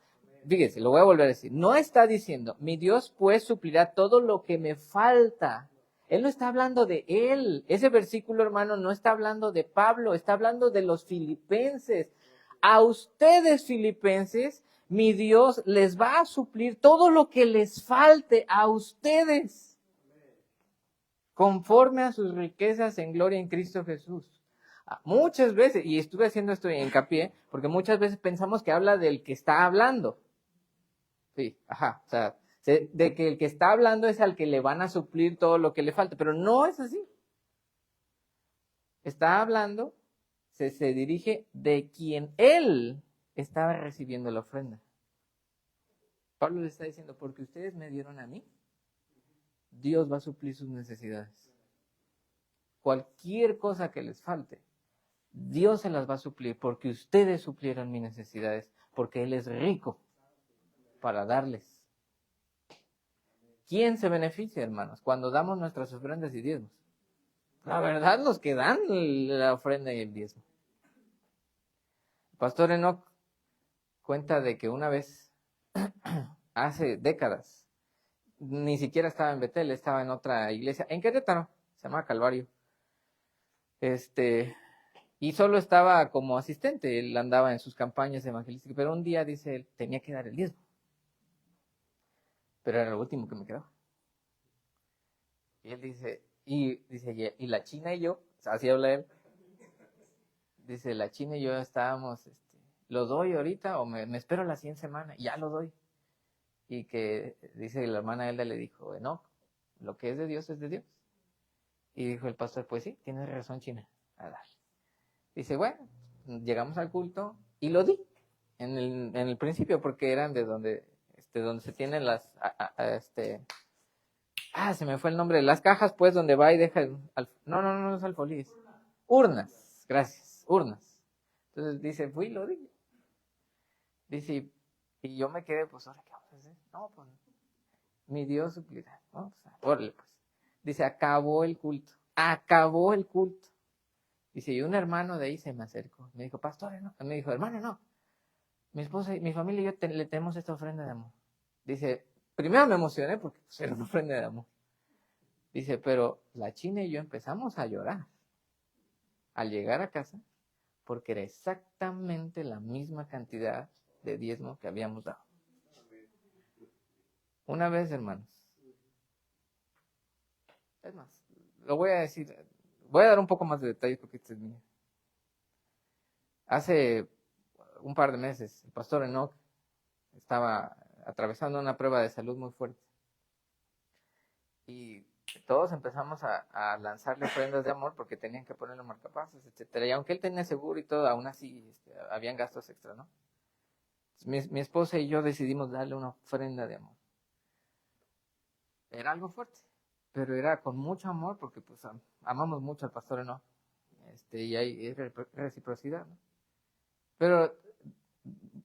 Fíjese, lo voy a volver a decir. No está diciendo, mi Dios pues suplirá todo lo que me falta. Él no está hablando de él. Ese versículo, hermano, no está hablando de Pablo, está hablando de los filipenses. A ustedes, filipenses, mi Dios les va a suplir todo lo que les falte a ustedes, conforme a sus riquezas en gloria en Cristo Jesús. Muchas veces, y estuve haciendo esto en hincapié, porque muchas veces pensamos que habla del que está hablando. Sí, o sea, de que el que está hablando es al que le van a suplir todo lo que le falta, pero no es así. Está hablando, se dirige de quien él estaba recibiendo la ofrenda. Pablo le está diciendo, porque ustedes me dieron a mí, Dios va a suplir sus necesidades. Cualquier cosa que les falte, Dios se las va a suplir porque ustedes suplieron mis necesidades, porque Él es rico para darles. ¿Quién se beneficia, hermanos, cuando damos nuestras ofrendas y diezmos? La verdad, los que dan la ofrenda y el diezmo. El pastor Enoch cuenta de que una vez, hace décadas, ni siquiera estaba en Betel, estaba en otra iglesia, en Querétaro, se llama Calvario. Y solo estaba como asistente, él andaba en sus campañas evangelísticas, pero un día, dice él, tenía que dar el diezmo. Pero era lo último que me quedaba. Y él dice, y la China y yo, así habla él, dice, la China y yo estábamos, ¿lo doy ahorita o me espero la 100 semanas? Y ya lo doy. Y que, dice, la hermana Elda le dijo, no, lo que es de Dios es de Dios. Y dijo el pastor, pues sí, tienes razón, China, a dar. Dice, bueno, llegamos al culto y lo di en el principio, porque eran de donde se tienen las, se me fue el nombre, las cajas, pues, donde va y deja, no es alfolí, urnas, gracias, urnas. Entonces dice, fui y lo di. Dice, y yo me quedé, pues, ahora, ¿qué vamos a hacer? No, pues, mi Dios suplirá, ¿no? Órale, pues. Dice, acabó el culto. Dice, y un hermano de ahí se me acercó. Me dijo, pastor, no. Me dijo, hermano, no. Mi esposa, mi familia y yo le tenemos esta ofrenda de amor. Dice, primero me emocioné porque pues, era una ofrenda de amor. Dice, pero la China y yo empezamos a llorar al llegar a casa porque era exactamente la misma cantidad de diezmo que habíamos dado. Una vez, hermanos. Es más, lo voy a decir, voy a dar un poco más de detalles porque este es mío. Hace un par de meses, el pastor Enoch estaba atravesando una prueba de salud muy fuerte. Y todos empezamos a lanzarle ofrendas de amor porque tenían que ponerle marcapasos, etcétera. Y aunque él tenía seguro y todo, aún así habían gastos extra, ¿no? Mi esposa y yo decidimos darle una ofrenda de amor. Era algo fuerte, pero era con mucho amor porque pues amamos mucho al pastor Enoch. Y hay reciprocidad, ¿no? Pero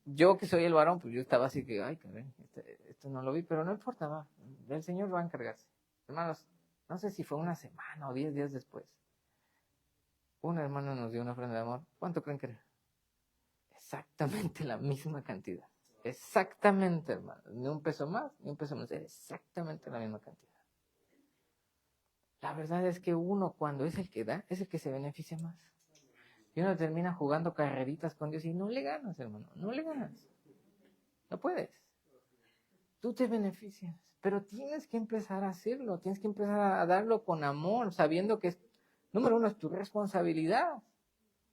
yo que soy el varón, pues yo estaba así que, ay, caray, esto no lo vi, pero no importa, va, el Señor va a encargarse. Hermanos, no sé si fue una semana o 10 días después, un hermano nos dio una ofrenda de amor. ¿Cuánto creen que era? Exactamente la misma cantidad. Exactamente, hermano. Ni un peso más, ni un peso menos. Era exactamente la misma cantidad. La verdad es que uno, cuando es el que da, es el que se beneficia más. Y uno termina jugando carreritas con Dios y no le ganas, hermano. No le ganas. No puedes. Tú te beneficias. Pero tienes que empezar a hacerlo. Tienes que empezar a darlo con amor, sabiendo que, número uno, es tu responsabilidad.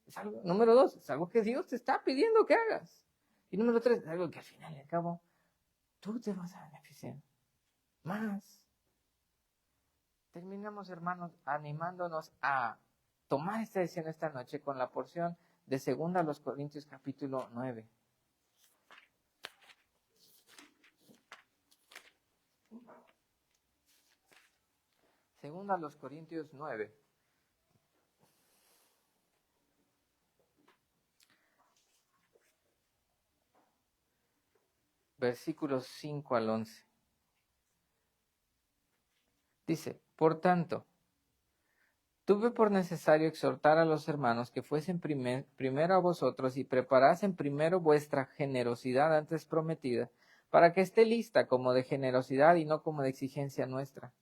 Es algo, número dos, es algo que Dios te está pidiendo que hagas. Y número tres, es algo que al final y al cabo, tú te vas a beneficiar más. Terminamos, hermanos, animándonos a tomar esta decisión esta noche con la porción de 2 Corintios capítulo 9. Segunda a los Corintios 9. Versículos 5 al 11. Dice, por tanto, tuve por necesario exhortar a los hermanos que fuesen primero a vosotros y preparasen primero vuestra generosidad antes prometida, para que esté lista como de generosidad y no como de exigencia nuestra.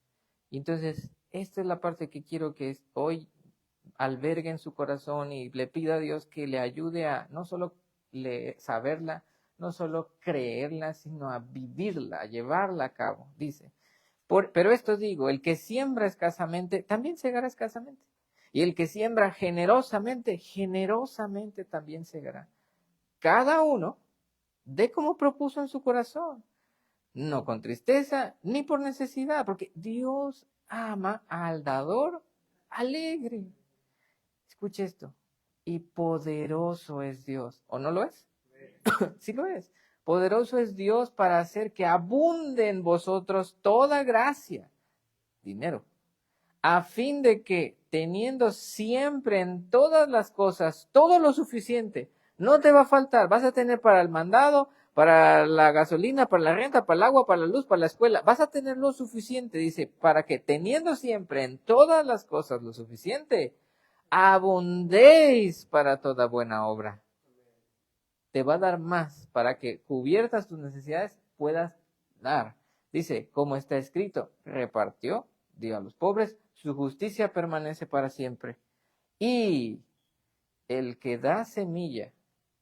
Y entonces, esta es la parte que quiero que hoy albergue en su corazón y le pida a Dios que le ayude a no solo saberla, no solo creerla, sino a vivirla, a llevarla a cabo. Dice, pero esto digo, el que siembra escasamente, también segará escasamente. Y el que siembra generosamente, generosamente también segará. Cada uno dé como propuso en su corazón, no con tristeza ni por necesidad, porque Dios ama al dador alegre. Escuche esto. Y poderoso es Dios. ¿O no lo es? Sí lo es. Poderoso es Dios para hacer que abunde en vosotros toda gracia, dinero, a fin de que, teniendo siempre en todas las cosas todo lo suficiente, no te va a faltar, vas a tener para el mandado, para la gasolina, para la renta, para el agua, para la luz, para la escuela, vas a tener lo suficiente, dice, para que teniendo siempre en todas las cosas lo suficiente, abundéis para toda buena obra. Te va a dar más para que cubiertas tus necesidades puedas dar. Dice, como está escrito, repartió, dio a los pobres, su justicia permanece para siempre. Y el que da semilla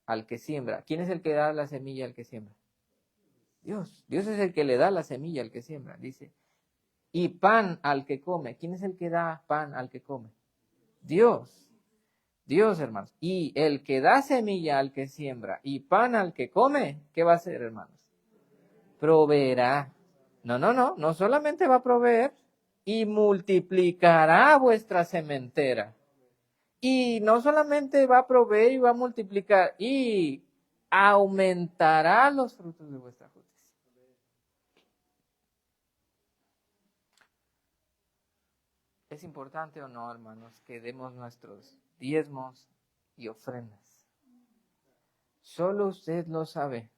al que siembra, ¿quién es el que da la semilla al que siembra? Dios. Dios es el que le da la semilla al que siembra, dice. Y pan al que come, ¿quién es el que da pan al que come? Dios. Dios, hermanos. Y el que da semilla al que siembra y pan al que come, ¿qué va a hacer, hermanos? Proveerá. No solamente va a proveer, y multiplicará vuestra sementera. Y no solamente va a proveer y va a multiplicar, y aumentará los frutos de vuestra justicia. Es importante o no, hermanos, que demos nuestros diezmos y ofrendas. Solo usted lo sabe.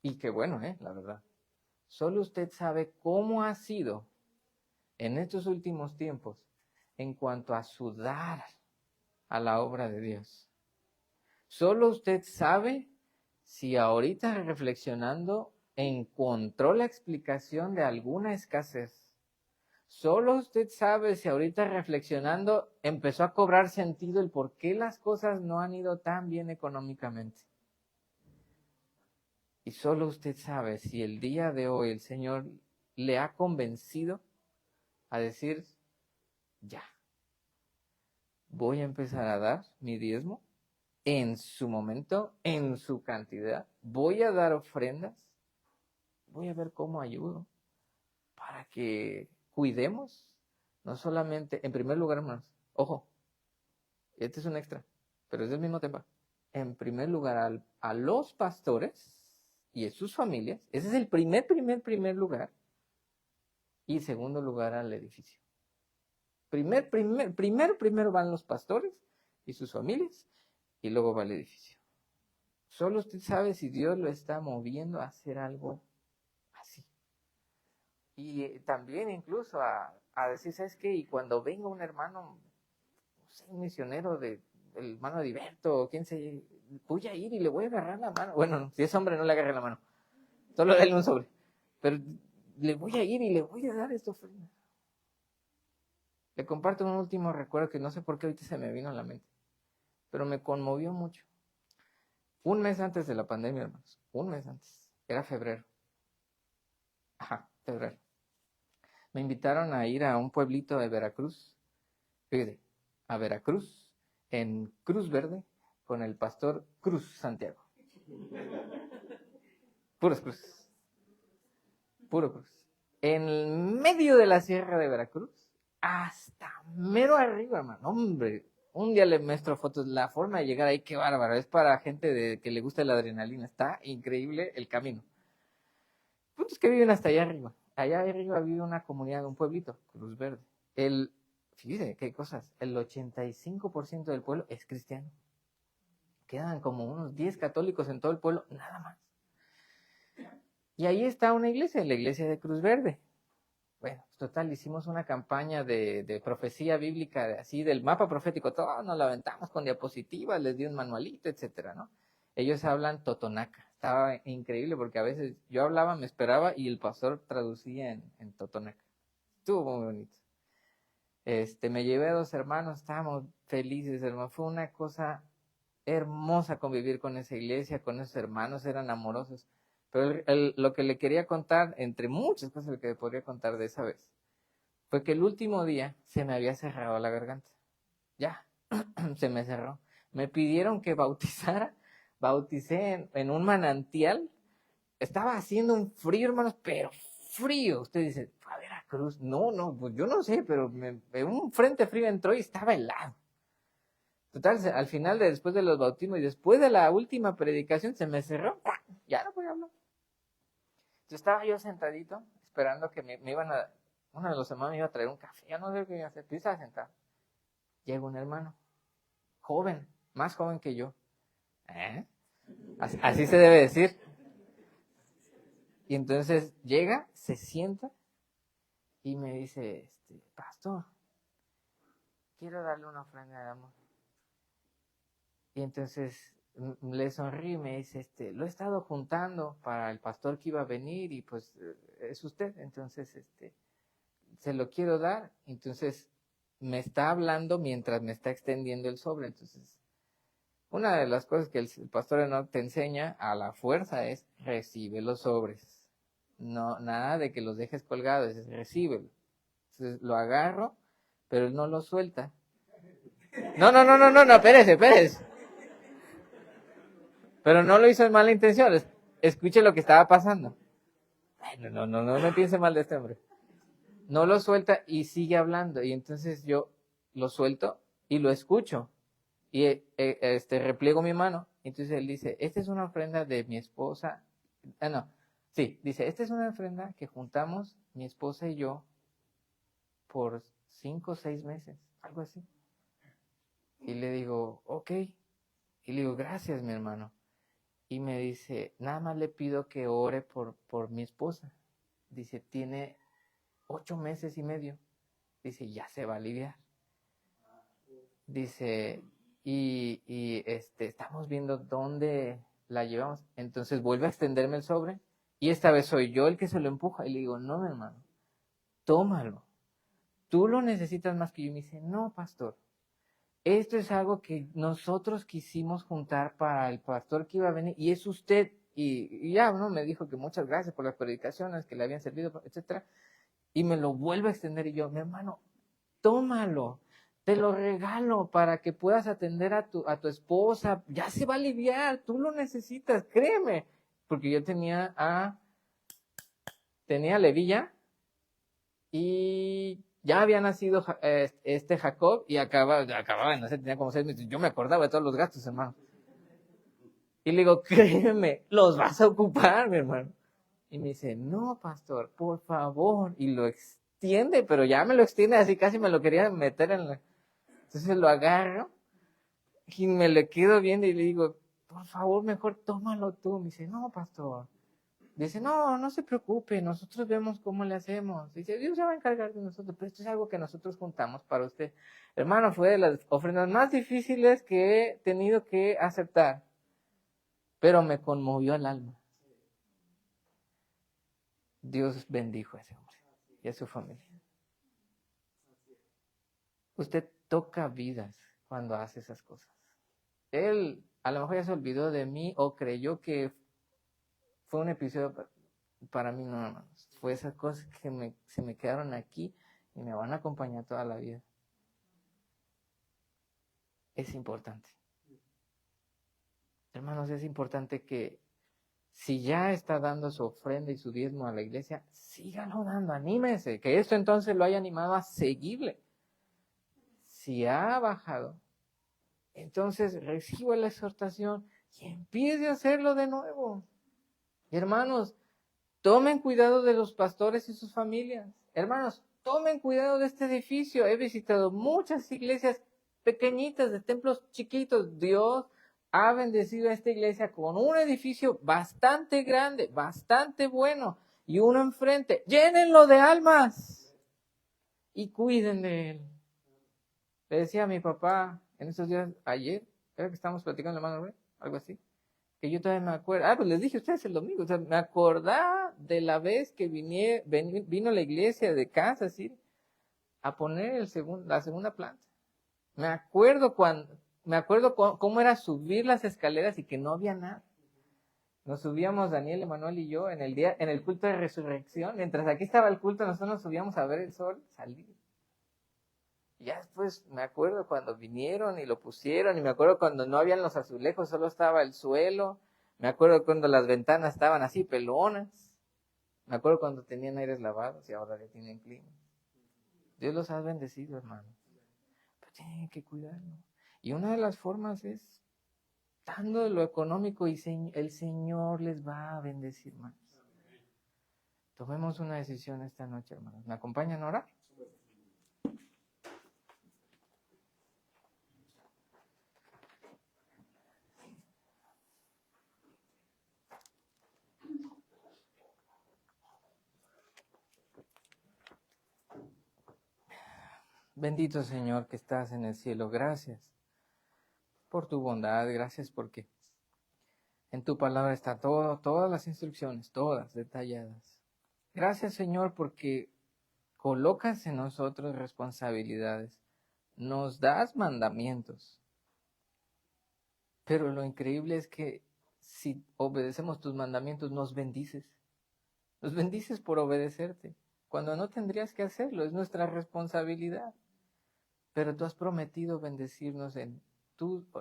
Y qué bueno, la verdad. Solo usted sabe cómo ha sido en estos últimos tiempos en cuanto a sudar a la obra de Dios. Solo usted sabe si ahorita reflexionando encontró la explicación de alguna escasez. Solo usted sabe si ahorita reflexionando empezó a cobrar sentido el por qué las cosas no han ido tan bien económicamente. Y solo usted sabe si el día de hoy el Señor le ha convencido a decir, ya, voy a empezar a dar mi diezmo en su momento, en su cantidad, voy a dar ofrendas, voy a ver cómo ayudo para que cuidemos, no solamente, en primer lugar, hermanos, ojo, este es un extra, pero es del mismo tema. En primer lugar, a los pastores y a sus familias, ese es el primer lugar, y en segundo lugar al edificio. Primero van los pastores y sus familias, y luego va el edificio. Solo usted sabe si Dios lo está moviendo a hacer algo así. Y también incluso a decir, ¿sabes qué? Y cuando venga un hermano, no sé, un misionero el hermano Heriberto, quién sé, voy a ir y le voy a agarrar la mano. Bueno, si es hombre no le agarre la mano, solo dale un sobre. Pero le voy a ir y le voy a dar esta ofrenda. Le comparto un último recuerdo que no sé por qué ahorita se me vino a la mente, pero me conmovió mucho. Un mes antes de la pandemia, hermanos, un mes antes, era febrero. Febrero. Me invitaron a ir a un pueblito de Veracruz, fíjate, a Veracruz, en Cruz Verde, con el pastor Cruz Santiago. Puros Cruz. Puro Cruz. En medio de la sierra de Veracruz, hasta mero arriba, hermano. Hombre, un día le muestro fotos. La forma de llegar ahí, qué bárbaro. Es para gente que le gusta la adrenalina. Está increíble el camino. Puntos que viven hasta allá arriba. Allá arriba vive una comunidad, un pueblito, Cruz Verde. Fíjese qué cosas. El 85% del pueblo es cristiano. Quedan como unos 10 católicos en todo el pueblo, nada más. Y ahí está una iglesia, la iglesia de Cruz Verde. Bueno, total, hicimos una campaña de profecía bíblica, así del mapa profético, todo nos lo aventamos con diapositivas, les di un manualito, etcétera, ¿no? Ellos hablan totonaca, estaba increíble porque a veces yo hablaba, me esperaba y el pastor traducía en totonaca. Estuvo muy bonito. Me llevé a 2 hermanos, estábamos felices, hermano, fue una cosa hermosa convivir con esa iglesia, con esos hermanos, eran amorosos. Pero lo que le quería contar, entre muchas cosas que le podría contar de esa vez, fue que el último día se me había cerrado la garganta. Ya, se me cerró. Me pidieron que bautizara, bauticé en un manantial. Estaba haciendo un frío, hermanos, pero frío. Usted dice, a Veracruz, no, pues yo no sé, pero un frente frío entró y estaba helado. Total, al final, después de los bautismos y después de la última predicación, se me cerró. Ya no podía hablar. Entonces estaba yo sentadito, esperando que me iban uno de los hermanos me iba a traer un café. Yo no sé qué iba a hacer. Yo estaba sentado. Llega un hermano, joven, más joven que yo. Así se debe decir. Y entonces llega, se sienta y me dice, pastor, quiero darle una ofrenda de amor. Y entonces le sonríe y me dice, lo he estado juntando para el pastor que iba a venir y pues es usted, entonces se lo quiero dar. Entonces me está hablando mientras me está extendiendo el sobre. Entonces, una de las cosas que el pastor no te enseña a la fuerza es recibe los sobres. No, nada de que los dejes colgados, es recíbelo. Entonces lo agarro, pero él no lo suelta. No, espérese. Pero no lo hizo en mala intención. Escuche lo que estaba pasando. No me piense mal de este hombre. No lo suelta y sigue hablando. Y entonces yo lo suelto y lo escucho. Y repliego mi mano. Entonces él dice, esta es una ofrenda de mi esposa. Dice, esta es una ofrenda que juntamos mi esposa y yo por 5 o 6 meses. Algo así. Y le digo, ok. Y le digo, gracias, mi hermano. Y me dice, nada más le pido que ore por mi esposa. Dice, tiene 8 meses y medio. Dice, ya se va a aliviar. Dice, y estamos viendo dónde la llevamos. Entonces vuelve a extenderme el sobre. Y esta vez soy yo el que se lo empuja. Y le digo, no, mi hermano, tómalo. tú lo necesitas más que yo. Y me dice, no, pastor, esto es algo que nosotros quisimos juntar para el pastor que iba a venir, y es usted. Y ya, ¿no? Me dijo que muchas gracias por las predicaciones que le habían servido, etcétera. Y me lo vuelve a extender, y yo, mi hermano, tómalo, te lo regalo para que puedas atender a tu esposa, ya se va a aliviar, tú lo necesitas, créeme. Porque yo tenía a Leví ya, y ya había nacido este Jacob, y acababa de nacer, tenía como 6 meses. Yo me acordaba de todos los gastos, hermano. Y le digo, créeme, los vas a ocupar, mi hermano. Y me dice, no, pastor, por favor. Y lo extiende, pero ya me lo extiende, así casi me lo quería meter en la... Entonces lo agarro y me le quedo viendo y le digo, por favor, mejor tómalo tú. Me dice, no, pastor. Dice, no, no se preocupe, nosotros vemos cómo le hacemos. Dice, Dios se va a encargar de nosotros, pero esto es algo que nosotros juntamos para usted. Hermano, fue de las ofrendas más difíciles que he tenido que aceptar, pero me conmovió el alma. Dios bendijo a ese hombre y a su familia. Usted toca vidas cuando hace esas cosas. Él a lo mejor ya se olvidó de mí o creyó que fue un episodio para mí, no, hermanos. Fue esas cosas que se me quedaron aquí y me van a acompañar toda la vida. Es importante. Hermanos, es importante que si ya está dando su ofrenda y su diezmo a la iglesia, sígalo dando, anímese, que esto entonces lo haya animado a seguirle. Si ha bajado, entonces reciba la exhortación y empiece a hacerlo de nuevo. Y hermanos, tomen cuidado de los pastores y sus familias. Hermanos, tomen cuidado de este edificio. He visitado muchas iglesias pequeñitas, de templos chiquitos. Dios ha bendecido a esta iglesia con un edificio bastante grande, bastante bueno, y uno enfrente. Llénenlo de almas y cuiden de él. Le decía a mi papá en estos días, ayer, creo que estábamos platicando, hermano, algo así, que yo todavía me acuerdo. Pues les dije a ustedes el domingo, o sea, me acordaba de la vez que vino la iglesia de Kansas City a poner la segunda planta. Me acuerdo cómo era subir las escaleras y que no había nada. Nos subíamos, Daniel, Emanuel y yo, en el culto de resurrección. Mientras aquí estaba el culto, nosotros nos subíamos a ver el sol salir. Y ya después me acuerdo cuando vinieron y lo pusieron, y me acuerdo cuando no habían los azulejos, solo estaba el suelo. Me acuerdo cuando las ventanas estaban así pelonas. Me acuerdo cuando tenían aires lavados y ahora ya tienen clima. Dios los ha bendecido, hermano. Pero tienen que cuidarlo. Y una de las formas es dando lo económico, y el Señor les va a bendecir más. Tomemos una decisión esta noche, hermanos. ¿Me acompañan a orar? Bendito Señor que estás en el cielo, gracias por tu bondad, gracias porque en tu palabra está todo, todas las instrucciones, todas detalladas. Gracias Señor porque colocas en nosotros responsabilidades, nos das mandamientos, pero lo increíble es que si obedecemos tus mandamientos nos bendices por obedecerte, cuando no tendrías que hacerlo, es nuestra responsabilidad. Pero tú has prometido bendecirnos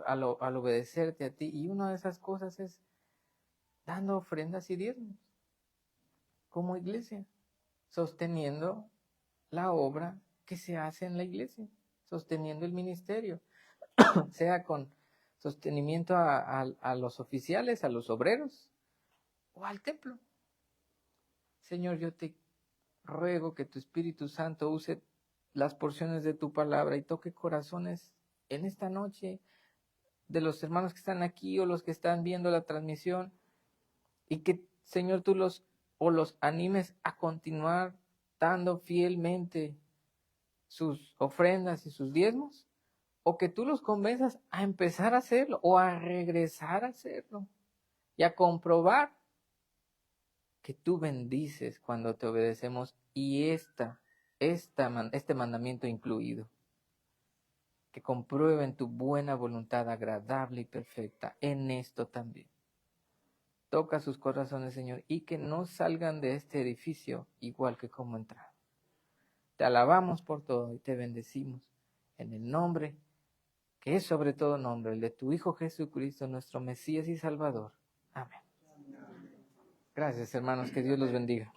al obedecerte a ti. Y una de esas cosas es dando ofrendas y diezmos como iglesia, sosteniendo la obra que se hace en la iglesia, sosteniendo el ministerio, sea con sostenimiento a los oficiales, a los obreros o al templo. Señor, yo te ruego que tu Espíritu Santo use las porciones de tu palabra y toque corazones en esta noche de los hermanos que están aquí o los que están viendo la transmisión, y que, Señor, tú los animes a continuar dando fielmente sus ofrendas y sus diezmos, o que tú los convenzas a empezar a hacerlo o a regresar a hacerlo y a comprobar que tú bendices cuando te obedecemos, y esta este mandamiento incluido. Que comprueben tu buena voluntad agradable y perfecta en esto también. Toca sus corazones, Señor, y que no salgan de este edificio igual que como entraron. Te alabamos por todo y te bendecimos en el nombre que es sobre todo nombre, el de tu Hijo Jesucristo, nuestro Mesías y Salvador. Amén. Gracias, hermanos, que Dios los bendiga.